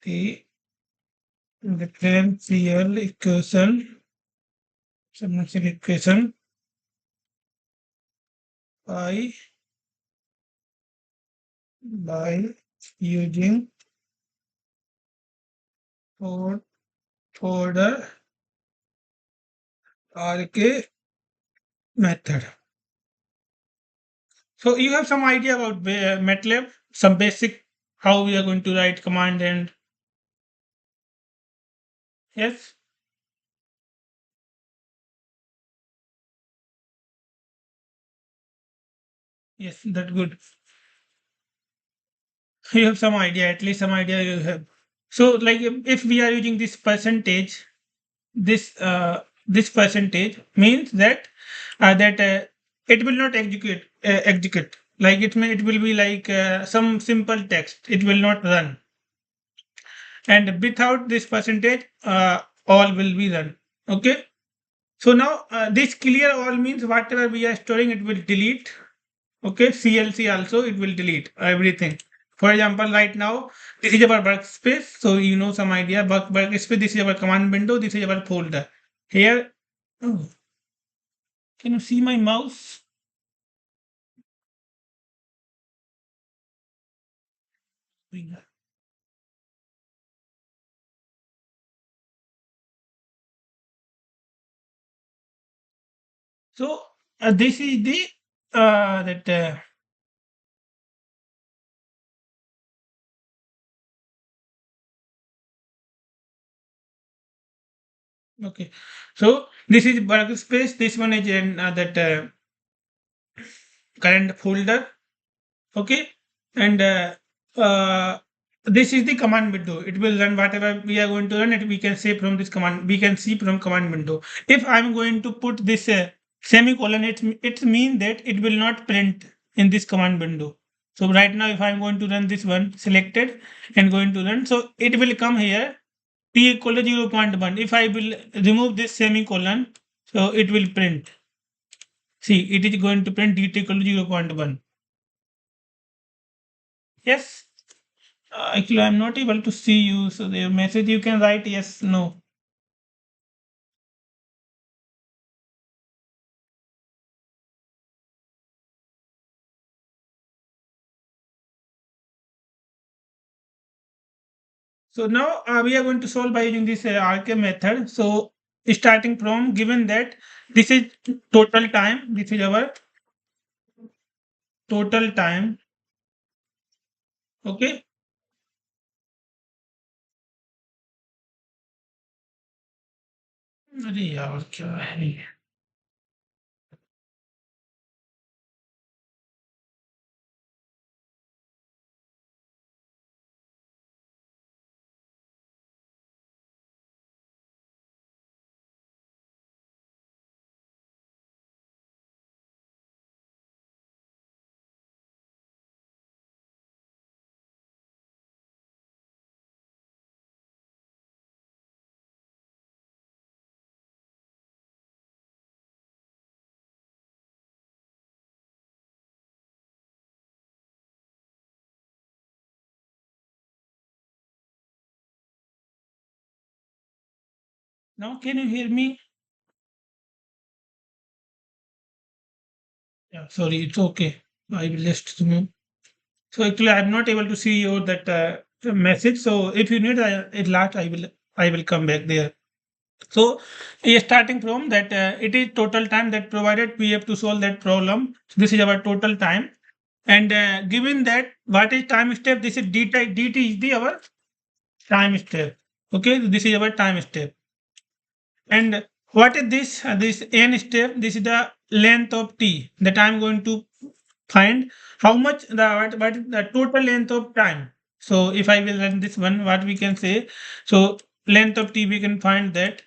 the differential equation by by using fourth order RK method. So you have some idea about MATLAB, some basic how we are going to write command and yes, yes, that's good. You have some idea, at least some idea you have. So like if we are using this percentage, this percentage means that it will not execute. Like it will be like some simple text. It will not run. And without this percentage, all will be run. Okay. So now this clear all means whatever we are storing, it will delete. Okay, CLC also it will delete everything. For example, right now this is our workspace. So you know some idea workspace. This is our command window. This is our folder. Here, oh, can you see my mouse? So this is the that okay. So this is workspace. This one is in that current folder. Okay, and this is the command window. It will run whatever we are going to run. It we can say from this command. We can see from command window. If I'm going to put this semicolon, it means that it will not print in this command window. So right now, if I'm going to run this one selected and going to run, so it will come here p equal to 0.1. If I will remove this semicolon, so it will print. See, it is going to print d equal to 0.1. Yes. Actually, I'm not able to see you. So the message you can write yes, no. So now we are going to solve by using this RK method. So starting from given that this is total time. This is our total time. Okay. अरे यार क्या है Now can you hear me? Yeah, sorry, it's okay. I will just remove. So actually, I'm not able to see your that message. So if you need at last, I will come back there. So starting from that, it is total time that provided we have to solve that problem. So this is our total time, and given that what is time step, this is dt is the our time step. Okay, this is our time step. And what is this? This n step. This is the length of t that I'm going to find how much what is the total length of time. So if I will run this one, what we can say. So length of t we can find that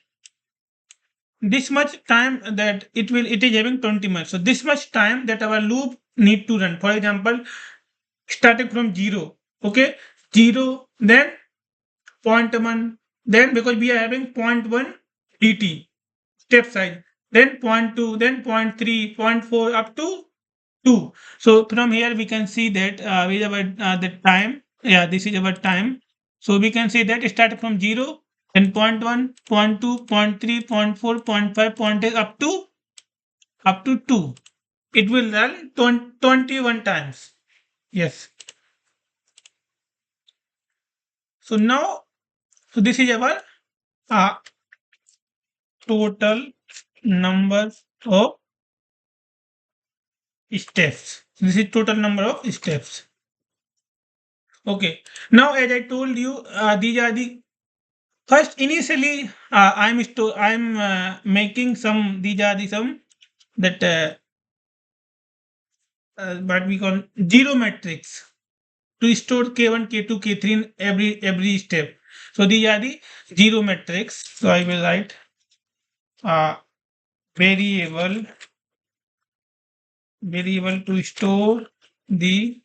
this much time that it is having 20 minutes. So this much time that our loop need to run. For example, starting from zero. Okay, zero then point one, then because we are having point one dt step size, then point two, then point three, point four up to 2. So from here we can see that with our the time, yeah, this is our time. So we can see that start from 0, then point 1, point 2, point 3, point 4, point 5, point 8 up to 2. It will run 21 times. Yes. So now, so this is our uh, total number of steps. This is total number of steps. Okay. Now, as I told you, these are the first, initially, I'm making some. These are the some that what we call zero matrix to store k1, k2, k3 in every step. So these are the zero matrix. So I will write uh, variable variable to store the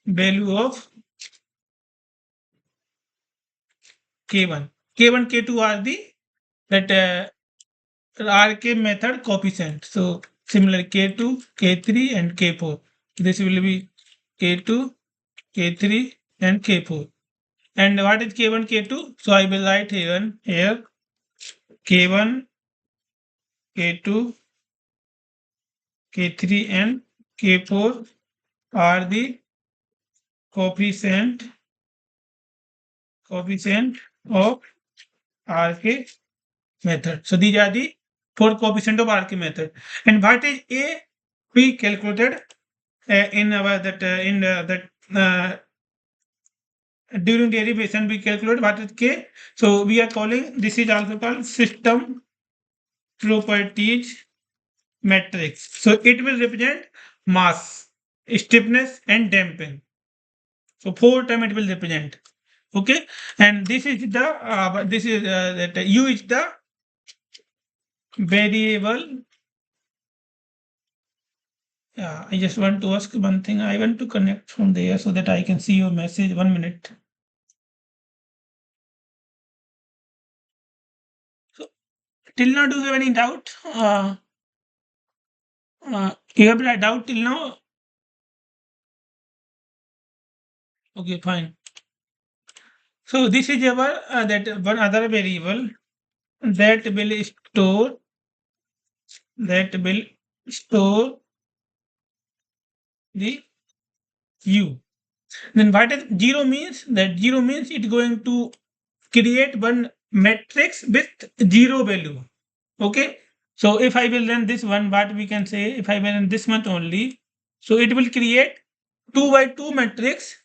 value of k1. K1, k2 are the that RK method coefficient. So similar K2, K3 and K4. This will be K2, K3 and K4. And what is K1, K2? So I will write here K1, K2, K3 and K4 are the coefficient of RK method. So these are the four coefficient of RK method. And what is A? We calculated in our that in that during derivation we calculate what is k. So we are calling, this is also called system properties matrix. So it will represent mass, stiffness and damping. So four time it will represent. Okay, and this is that u is the variable. Yeah, I just want to ask one thing. I want to connect from there so that I can see your message. 1 minute. So till now, do you have any doubt? You have a doubt till now? Okay, fine. So this is our that one other variable that will store that will store the u. Then what is zero means? That zero means it's going to create one matrix with zero value. Okay. So if I will run this one, what we can say, if I will run this much only, so it will create 2 by 2 matrix.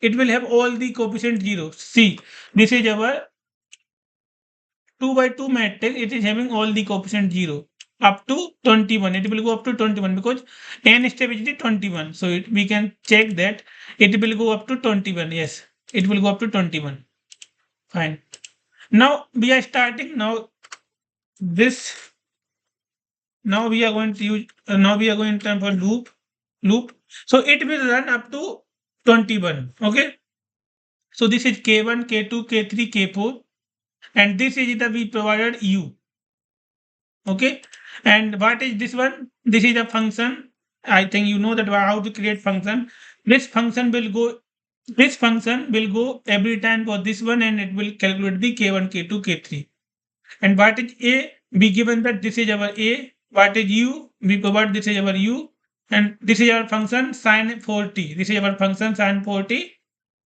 It will have all the coefficient zeros. See, this is our 2 by 2 matrix. It is having all the coefficient 0 up to 21. It will go up to 21 because n step is the 21. So we can check that it will go up to 21. Yes, it will go up to 21. Fine. Now we are starting. This now we are going to use now we are going to time for loop. So it will run up to 21. Okay. So this is k1, k2, k3, k4, and this is the we provided u. Okay, and what is this one? This is a function. I think you know that how to create function. This function will go. This function will go every time for this one, and it will calculate the k1, k2, k3. And what is A? We given that this is our A. What is U? We provide this is our U. And this is our function sine 4t. This is our function sine 4t.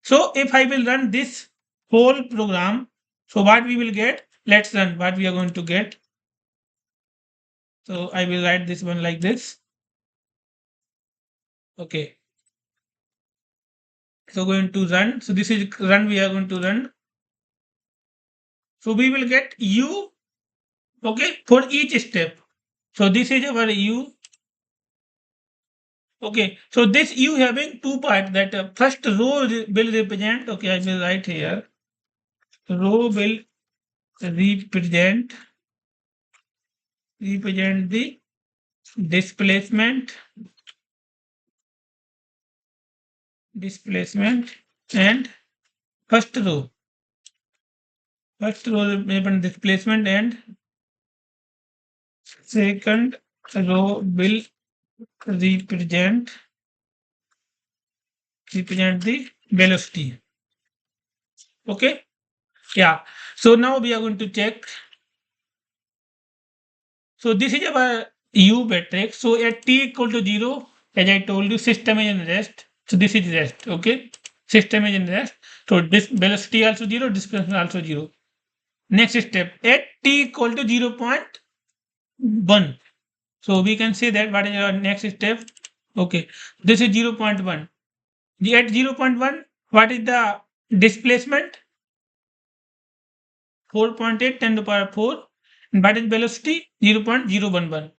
So if I will run this whole program, so what we will get? Let's run what we are going to get. So I will write this one like this. Okay. So going to run. So this is run we are going to run. So we will get U, okay, for each step. So this is our U. Okay, so this U having two parts that first row will represent, okay, I will write here. Row will represent the displacement and first row represent displacement and second row will represent the velocity. Okay, yeah. So now we are going to check. So this is our U matrix. So at t equal to 0, as I told you, system is in rest. So this is rest. Okay, system is in rest. So this velocity also 0, displacement also 0. Next step, at t equal to 0.1. So we can say that what is our next step? Okay, this is 0.1. At 0.1, what is the displacement? 4.8 10 to the power 4. And what is velocity? 0.011.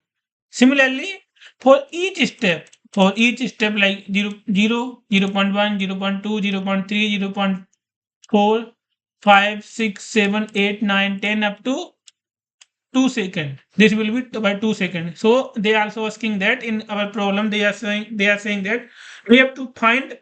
Similarly, for each step like 0, 0, 0.1, 0.2, 0.3, 0.4, 5, 6, 7, 8, 9, 10 up to 2 seconds. This will be by 2 seconds. So they are also asking that in our problem they are saying that we have to find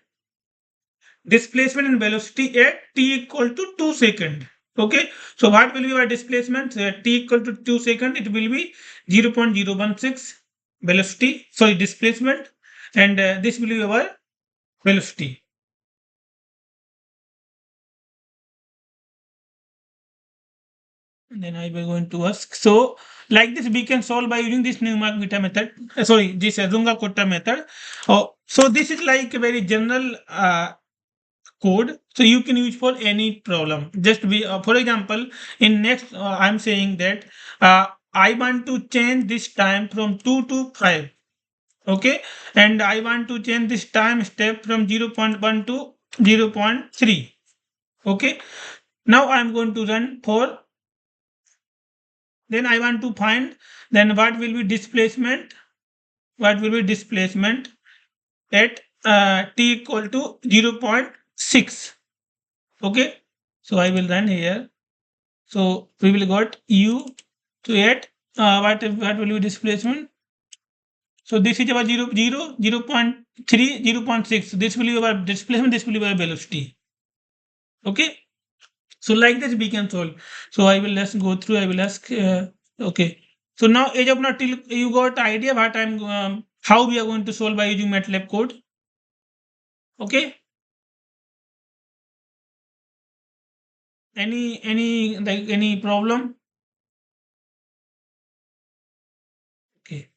displacement and velocity at t equal to 2 seconds. Okay, so what will be our displacement? So at t equal to 2 seconds, it will be 0.016 velocity, sorry, displacement, and this will be our velocity. And then I will going to ask. So like this, we can solve by using this Newmark beta method. Sorry, this Runge Kutta method. Oh, so this is like a very general code, so you can use for any problem. Just we for example, in next I'm saying that I want to change this time from 2 to 5. Okay, and I want to change this time step from 0.1 to 0.3. Okay, now I'm going to run for, then I want to find, then what will be displacement, at t equal to 0.6. Okay, so I will run here. So we will got U to at what will be displacement. So this is about 0.3, 0.6. This will be our displacement, this will be our velocity. Okay, so like this we can solve. So I will let's go through, I will ask. Okay, so now as of now till you got idea what I'm how we are going to solve by using MATLAB code. Okay, any problem? Okay,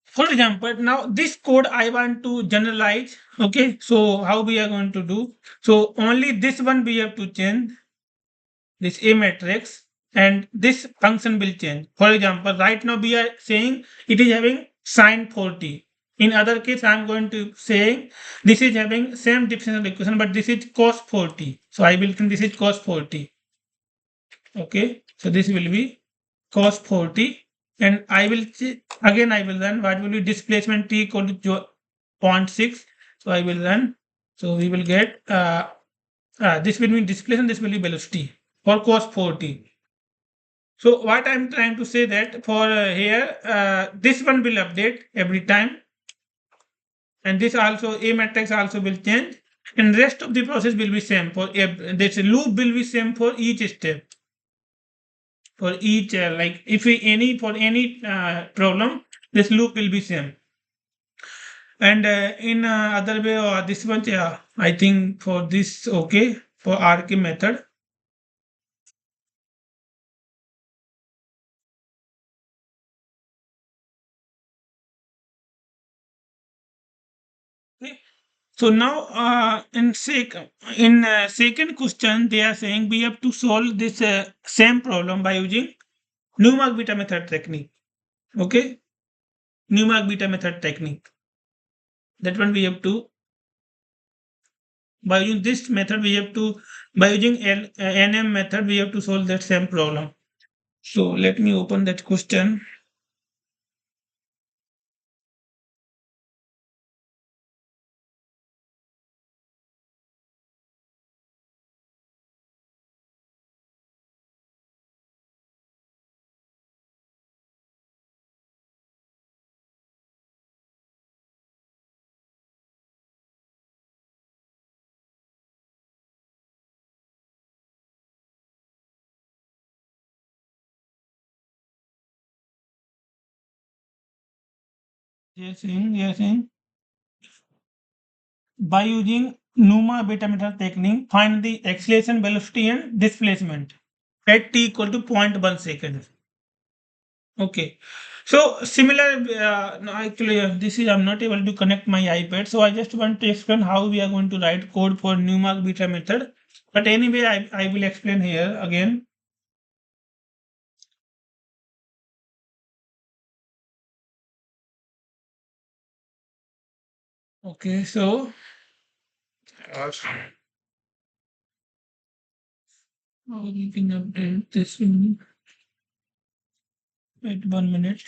for example, now this code I want to generalize. Okay, so how we are going to do? So only this one we have to change, this A matrix, and this function will change. For example, right now we are saying it is having sine 40. In other case, I am going to say this is having same differential equation, but this is cos 40. So I will think this is cos 40. Okay, so this will be cos 40, and I will again I will run what will be displacement t equal to 0.6. So I will run. So we will get this will be displacement, this will be velocity for cos 40. So what I'm trying to say that for here this one will update every time, and this also A matrix also will change, and rest of the process will be same for this loop will be same for each step. For each like if we any for any problem, this loop will be same. And in other way or this one, yeah, I think for this okay for RK method. So now in second question they are saying we have to solve this same problem by using Newmark beta method technique. Okay, Newmark beta method technique. That one we have to, by using this method we have to, by using NM method we have to solve that same problem. So let me open that question. They are saying by using Numa beta method technique, find the acceleration, velocity, and displacement at t equal to zero point 0.1 second. Okay. So similar, no, actually, this is I'm not able to connect my iPad, so I just want to explain how we are going to write code for Newmark beta method. But anyway, I will explain here again. Okay, so we can update this one. Wait 1 minute.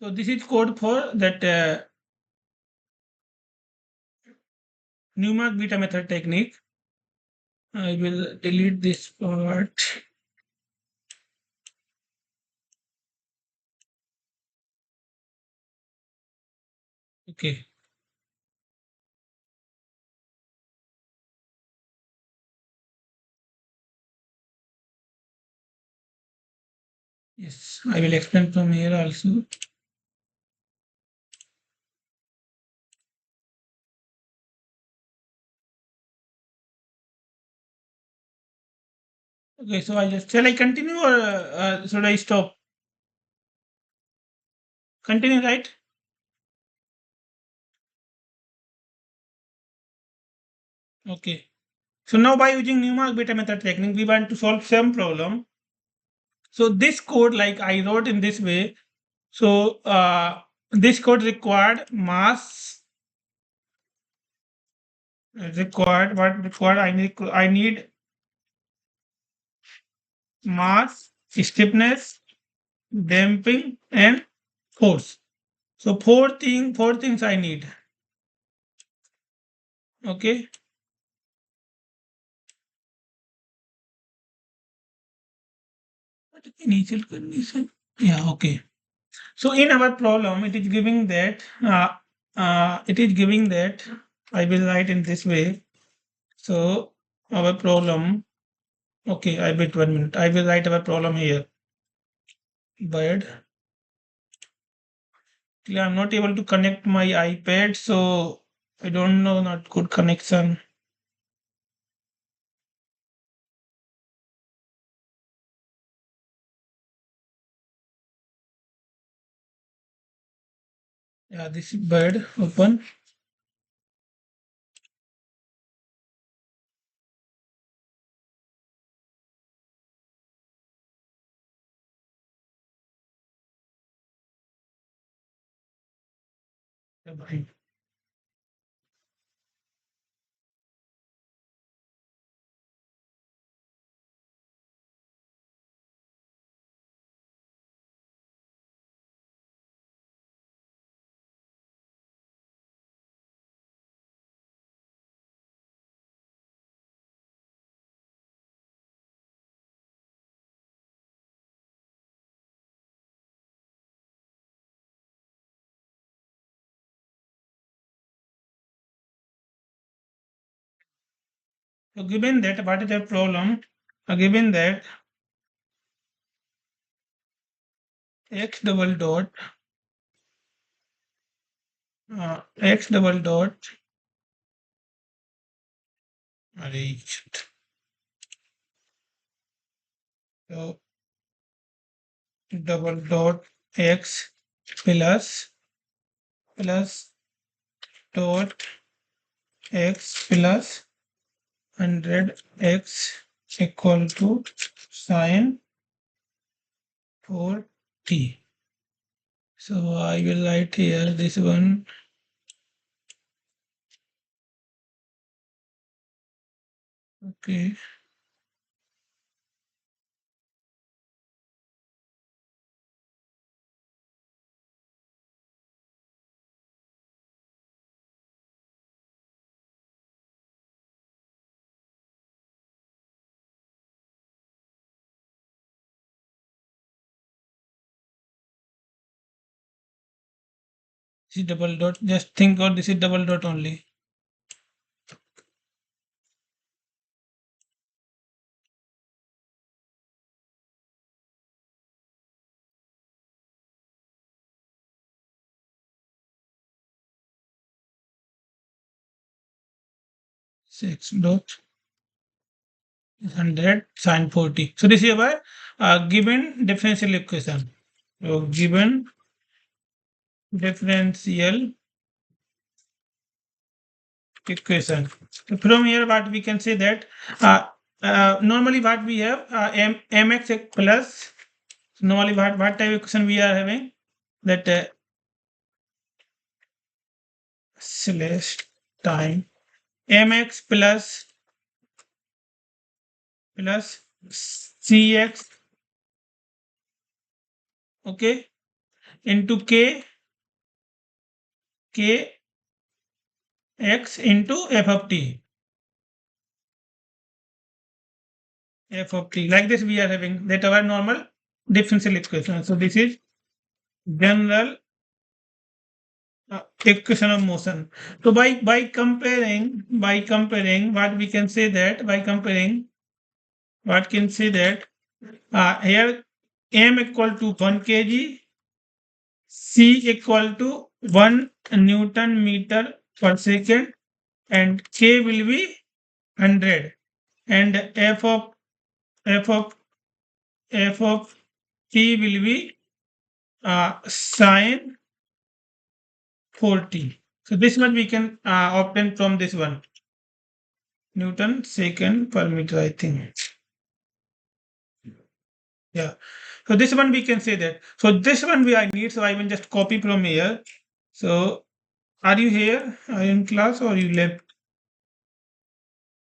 So this is code for that Newmark beta method technique. I will delete this part. Okay. Yes, I will explain from here also. Okay, so shall I continue or should I stop? Continue, right? Okay. So now by using Newmark beta method technique, we want to solve some problem. So this code, like I wrote in this way. So this code required mass, required what required I need mass, stiffness, damping, and force. So four things I need. Okay. Initial condition. Yeah. Okay. So in our problem, it is giving that I will write in this way. So our problem. Okay, I wait 1 minute. I will write our problem here. But I'm not able to connect my iPad, so I don't know, not good connection. Yeah, this is bad. Open. Yeah, bye. So given that, what is the problem? Given that x double dot x double dot reached. So double dot x plus dot x plus 100x equal to sine 4t. So I will write here this one. Okay. This is double dot. Just think of this is double dot only. Six dot 100 sine 40. So this is our given differential equation. So given differential equation. So from here, what we can say that normally what we have mx plus. Normally, what type of equation we are having that slash time mx plus cx, okay, into kx into f of t. Like this we are having that our normal differential equation. So this is general equation of motion. So by comparing what we can say that by comparing what can say that here m equal to 1 kg, c equal to 1 Newton meter per second, and k will be 100, and f of t will be sine 40. So this one we can obtain from this one Newton second per meter, I think. Yeah. So this one we can say that. So this one we I need. So I will just copy from here. So are you here? Are you in class or you left?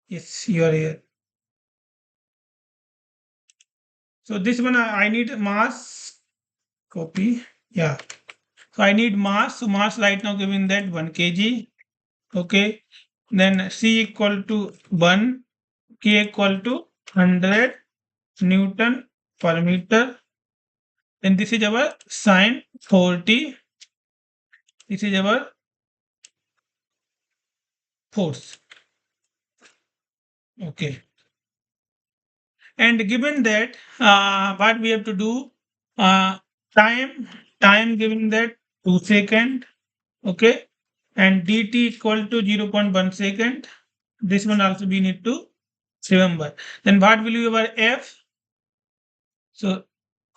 Yes, you are here. So this one I need mass copy. Yeah. So I need mass. So mass right now given that 1 kg. Okay. Then C equal to 1, K equal to 100 Newton per meter. Then this is our sine 40. This is our force. Okay. And given that, what we have to do, uh, time, time given that 2 second, okay, and dt equal to 0.1 second. This one also we need to remember. Then what will be our f? So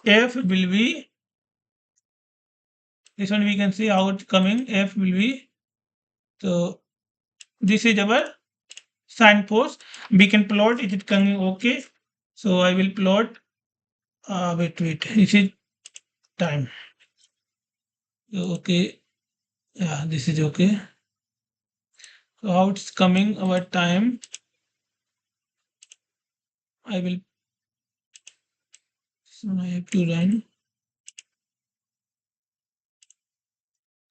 f will be, this one we can see how it's coming, f will be, so this is our sine force. We can plot, is it coming okay? So I will plot, wait, this is time. Okay, yeah, this is okay. So how it's coming our time, I will, so I have to run.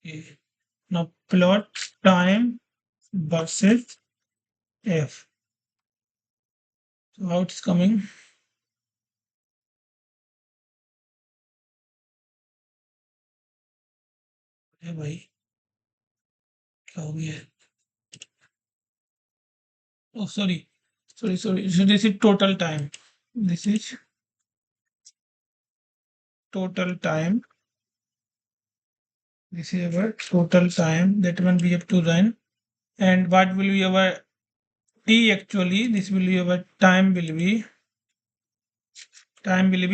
Okay. Now plot time versus f. So how it's coming? है भाई क्या हो गया? Oh, sorry. Sorry. So this is total time. This is total time. This is our total time that one we have to run. And what will be our t actually? This will be our time will be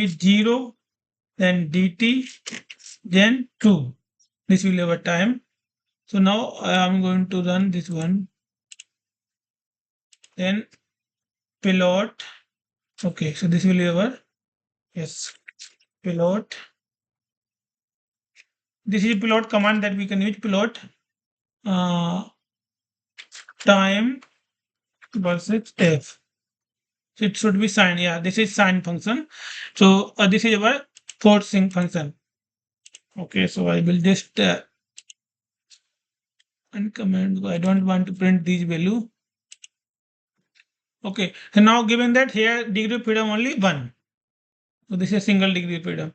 0, then dt, then 2. This will be our time. So now I am going to run this one. Then pilot. Okay, so this will be our yes pilot. This is pilot command that we can use pilot time versus f. So it should be sine. Yeah, this is sine function. So this is our forcing function. Okay, so I will just uncomment. I don't want to print this value. Okay, so now given that here degree of freedom only 1. So this is single degree of freedom.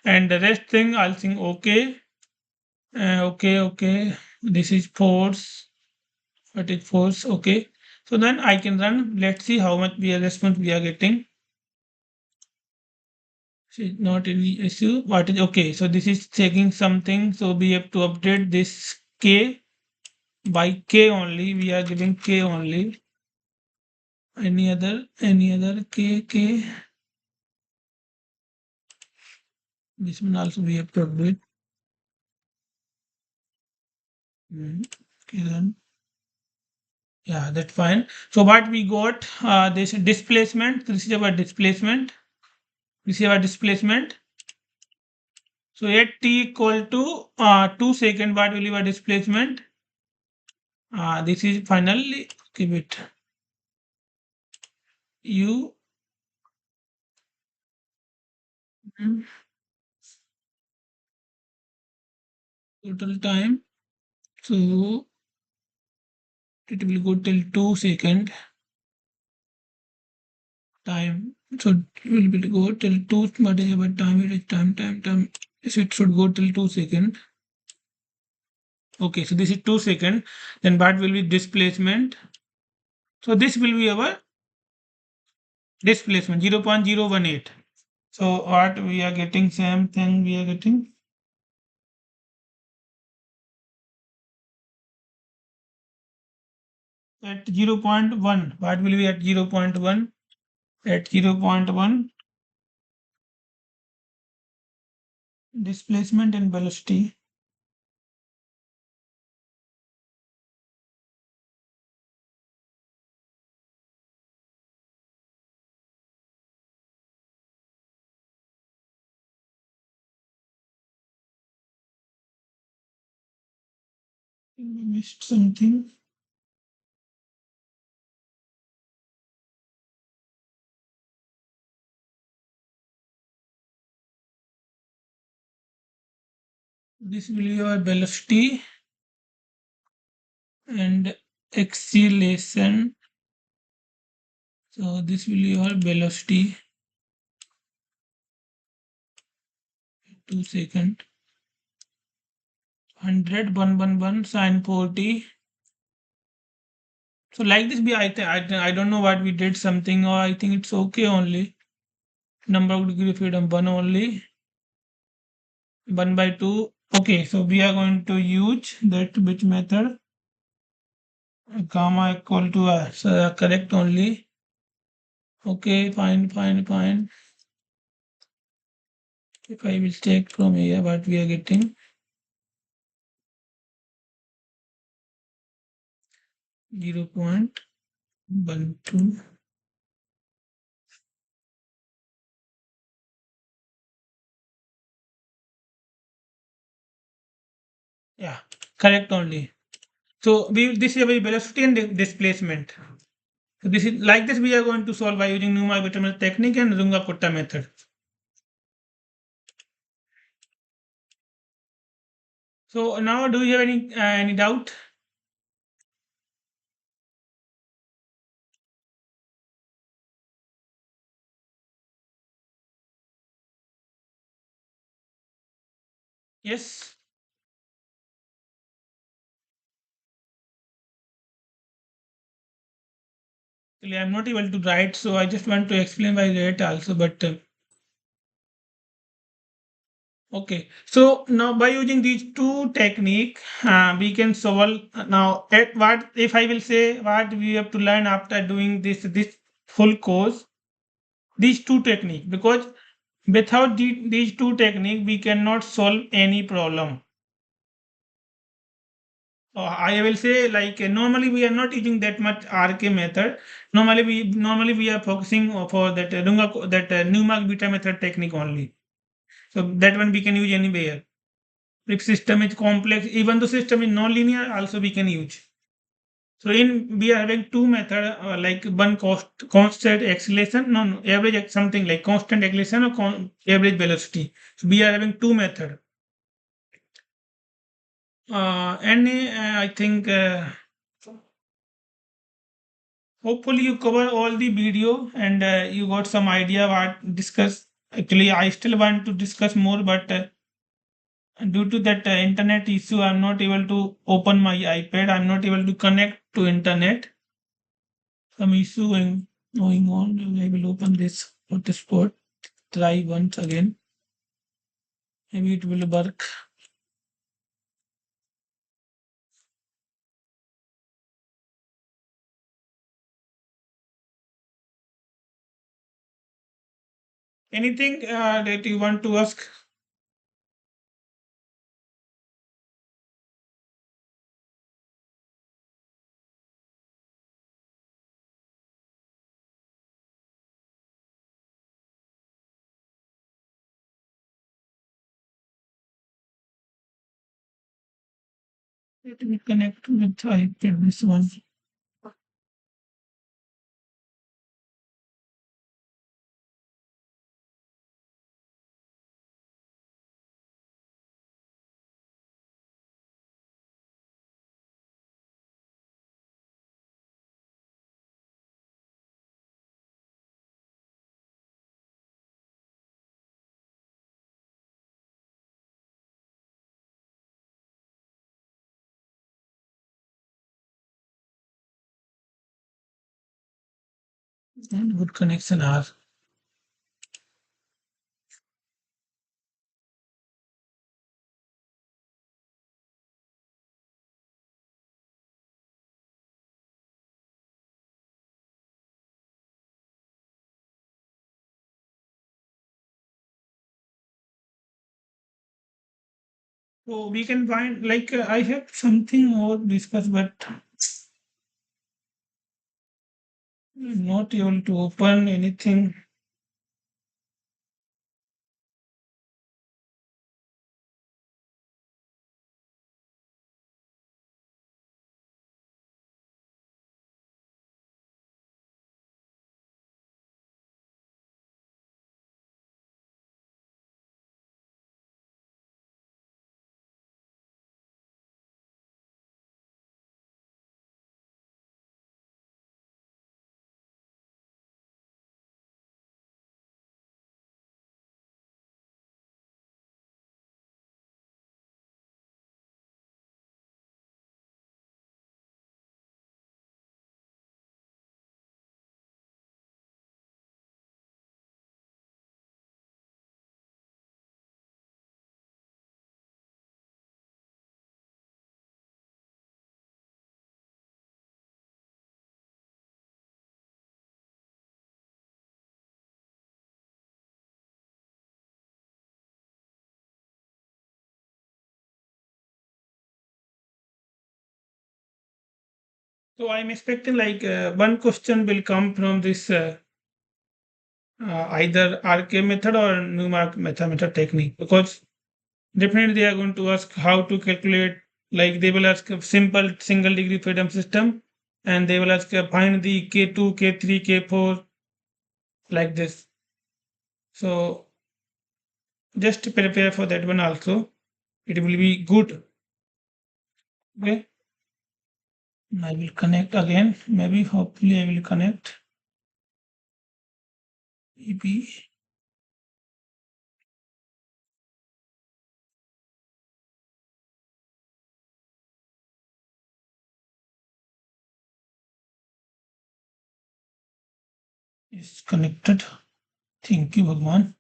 And the rest thing I'll think okay. Okay. This is force. What is force? Okay. So then I can run. Let's see how much response we are getting. So it's not any issue. What is okay? So this is checking something. So we have to update this k by k only. We are giving k only. Any other k. This one also we have to update. Okay then. Yeah, that's fine. So what we got, this displacement. This is our displacement. This is our displacement. So at t equal to 2 second, what will be our displacement? This is finally give it u total time. So it will go till 2 second time. So it will go till 2. What is our time? It is time. So it should go till 2 second. Okay, so this is 2 second. Then what will be displacement? So this will be our displacement 0.018. So what we are getting, same thing we are getting. At 0.1, what will be at 0.1? At 0.1, displacement and velocity. We missed something. This will be our velocity and acceleration. So this will be our velocity. 2 second. 100, 111, sine 40. So like this, I don't know what we did something, or I think it's okay only. Number of degree of freedom 1 only. 1 by 2. Okay, so we are going to use that which method? Gamma equal to so correct only. Okay, fine. If I will check from here what we are getting. 0.12. Yeah, correct only. So this is a velocity and displacement. So this is like this we are going to solve by using Newmarks technique and Runge Kutta method. So now do you have any doubt? Yes. Actually, I'm not able to write, so I just want to explain by that also. But okay, so now by using these two technique, we can solve now. At what if I will say what we have to learn after doing this full course? These two technique, because without these two technique we cannot solve any problem. I will say like normally we are not using that much RK method. Normally we are focusing for that Newmark beta method technique only. So that one we can use anywhere. If system is complex, even the system is non-linear, also we can use. So in we are having two method, like one constant acceleration, no, average something like constant acceleration or average velocity. So we are having two method. I think hopefully you cover all the video and you got some idea what discuss. Actually, I still want to discuss more, but due to that internet issue, I'm not able to open my iPad. I'm not able to connect to internet. Some issue going on. I will open this hotspot. Try once again. Maybe it will work. Anything that you want to ask? Let me connect with iPad. This one. And good connection are. So we can find like I have something more discuss, but not able to open anything. So I'm expecting like one question will come from this either RK method or Newmark method technique, because definitely they are going to ask how to calculate. Like they will ask a simple single degree freedom system, and they will ask find the K2, K3, K4 like this. So just prepare for that one also. It will be good. Okay. I will connect again. Maybe hopefully I will connect. Maybe. is connected. Thank you, Bhagwan.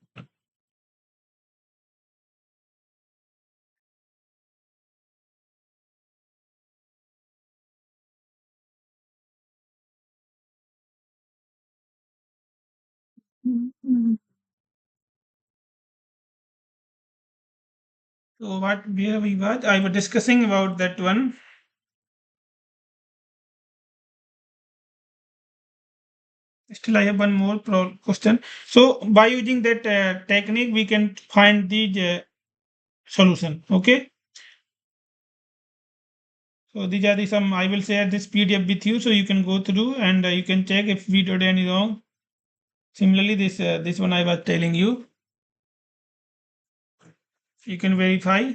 So where we were? I was discussing about that one. Still, I have one more question. So by using that technique, we can find the solution. Okay. So these are the some. I will share this PDF with you, so you can go through and you can check if we did any wrong. Similarly, this one I was telling you, you can verify.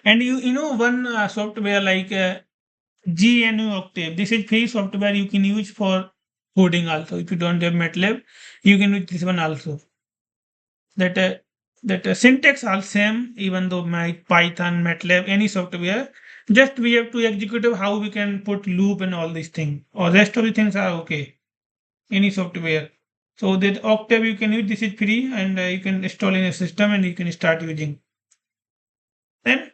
And you know one software like GNU Octave. This is free software you can use for coding also. If you don't have MATLAB, you can use this one also. That syntax are same, even though my Python, MATLAB, any software. Just we have to execute how we can put loop and all these things. Or rest of the things are okay. Any software. So that Octave you can use. This is free and you can install in a system and you can start using. Then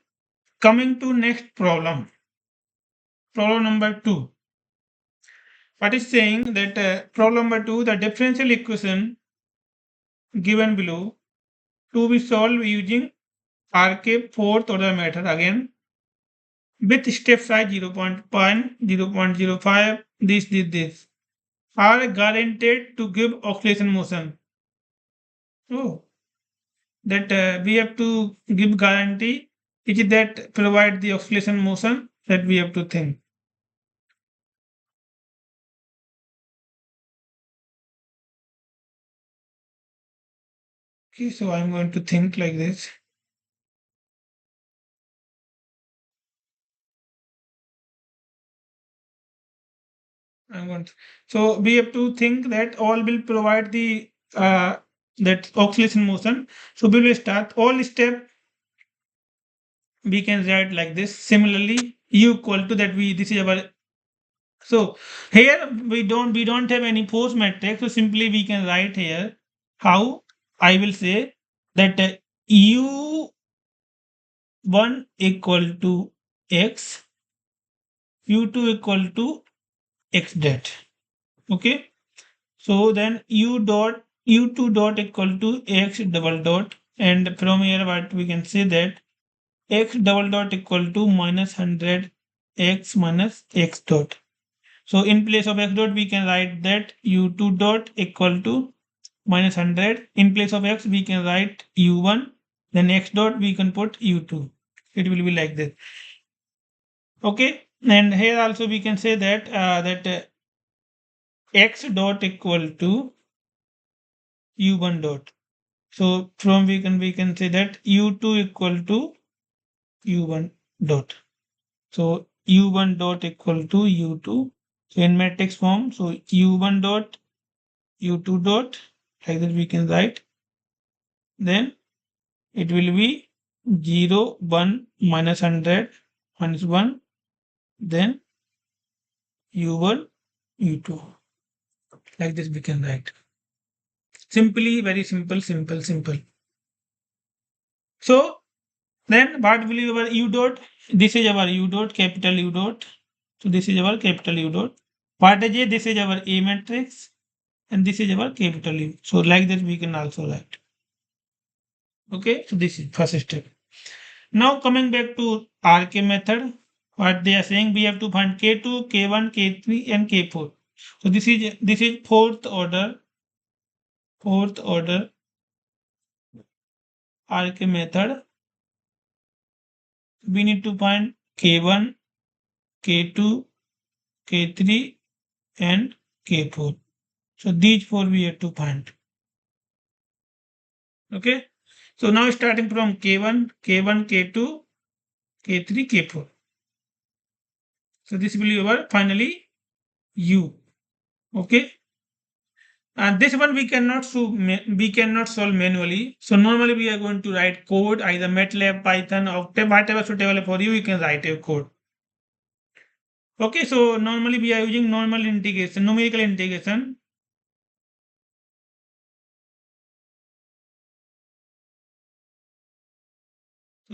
coming to next problem. Problem number 2. What is saying that problem number 2, the differential equation given below to be solved using RK fourth order method again with step size 0.1, 0.05, this are guaranteed to give oscillation motion. Oh, that we have to give guarantee which is that provide the oscillation motion that we have to think. Okay, so I'm going to think like this. So we have to think that all will provide the that oscillation motion. So we will start all step. We can write like this. Similarly, U equal to that we this is our. So here we don't have any force matrix. So simply we can write here how I will say that U1 equal to X, U2 equal to X dot. Okay. So then U2 dot equal to X double dot, and from here what we can say that X double dot equal to minus 100 X minus X dot. So in place of X dot we can write that U2 dot equal to minus 100. In place of X we can write U1, then X dot we can put U2. It will be like this. Okay, and here also we can say that X dot equal to U1 dot. So from we can say that U2 equal to U1 dot. So U1 dot equal to U2. So in matrix form, so U1 dot, U2 dot, like that we can write. Then it will be 0, 1, minus 100, minus 1, then U1, U2. Like this we can write. Simply, very simple, simple. So then what will be our U dot? This is our U dot, capital U dot. So this is our capital U dot. What is A? This is our A matrix. And this is our capital U. So like that we can also write. Okay, so this is first step. Now coming back to RK method, what they are saying, we have to find K2, K1, K3 and K4. So this is fourth order RK method. We need to find K1, K2, K3 and K4. So these four we have to find. Okay. So now starting from K1, K1, K2, K3, K4. So this will be our finally U. Okay. And this one we cannot solve manually. So normally we are going to write code, either MATLAB, Python, Octave, whatever suitable for you, you can write a code. Okay, so normally we are using numerical integration.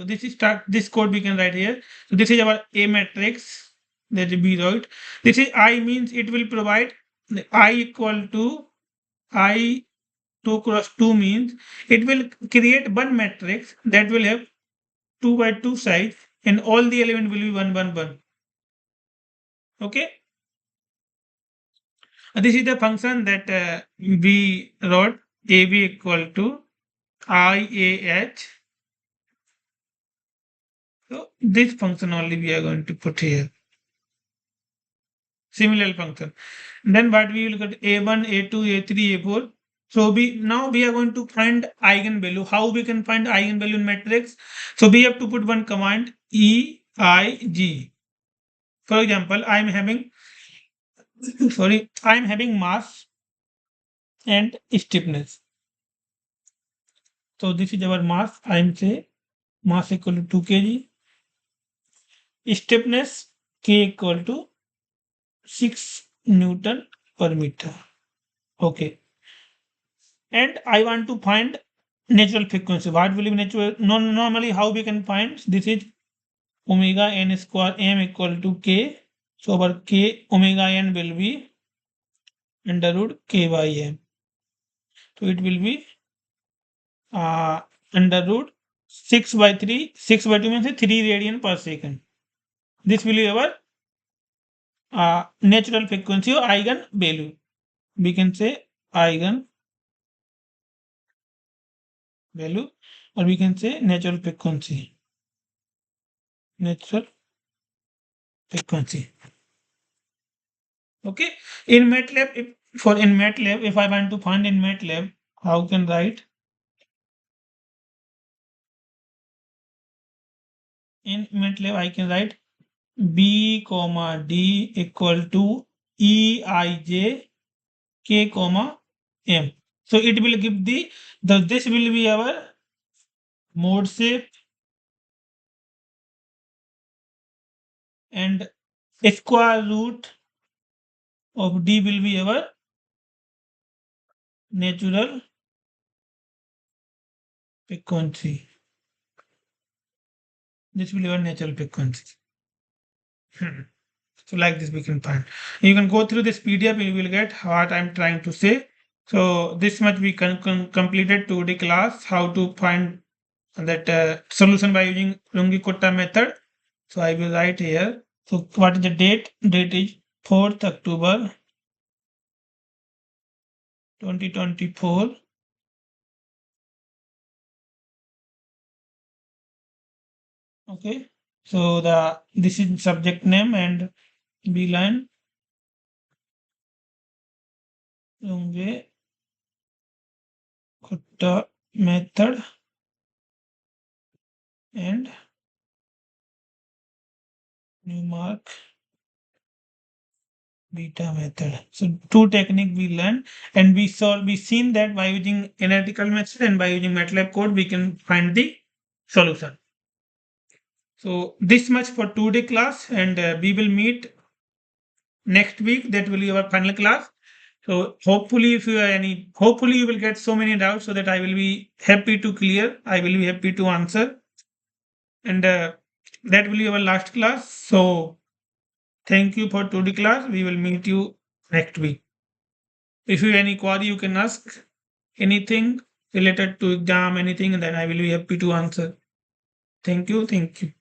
So this is this code we can write here. So this is our A matrix that will be right. This is I means it will provide the I equal to I 2 cross 2 means it will create one matrix that will have 2 by 2 sides and all the element will be 1 1 1. Okay. This is the function that we wrote AB equal to IAH. So this function only we are going to put here. Similar function. Then what we will get A1, A2, A3, A4. So now we are going to find eigenvalue. How we can find eigenvalue in matrix? So we have to put one command EIG. For example, I am having mass and stiffness. So this is our mass. I am say mass equal to 2 kg. Stiffness K equal to 6 Newton per meter. Okay. And I want to find natural frequency. What will be natural? Normally, how we can find this is omega n square m equal to k. So our k omega n will be under root k by m. So it will be under root 6 by 3. 6 by 2 means 3 radian per second. This will be our natural frequency or eigen value. We can say eigen value or we can say natural frequency. Natural frequency. Okay. In MATLAB, if I want to find in MATLAB, how can write? In MATLAB, I can write B comma D equal to EIJ K comma M. So it will give this will be our mode shape and square root of D will be our natural frequency. This will be our natural frequency. So like this we can find. You can go through this PDF, you will get what I'm trying to say. So this much we completed today class, how to find that solution by using Runge Kutta method. So I will write here. So what is the date? Date is 4th October 2024. Okay. So this is subject name and B line Runge Kutta method and Newmarks beta method. So two technique we learned and we seen that by using analytical method and by using MATLAB code we can find the solution. So this much for today class and we will meet next week. That will be our final class. So hopefully hopefully you will get so many doubts so that I will be happy to clear. I will be happy to answer. And that will be our last class. So thank you for today class. We will meet you next week. If you have any query, you can ask anything related to exam, anything, and then I will be happy to answer. Thank you. Thank you.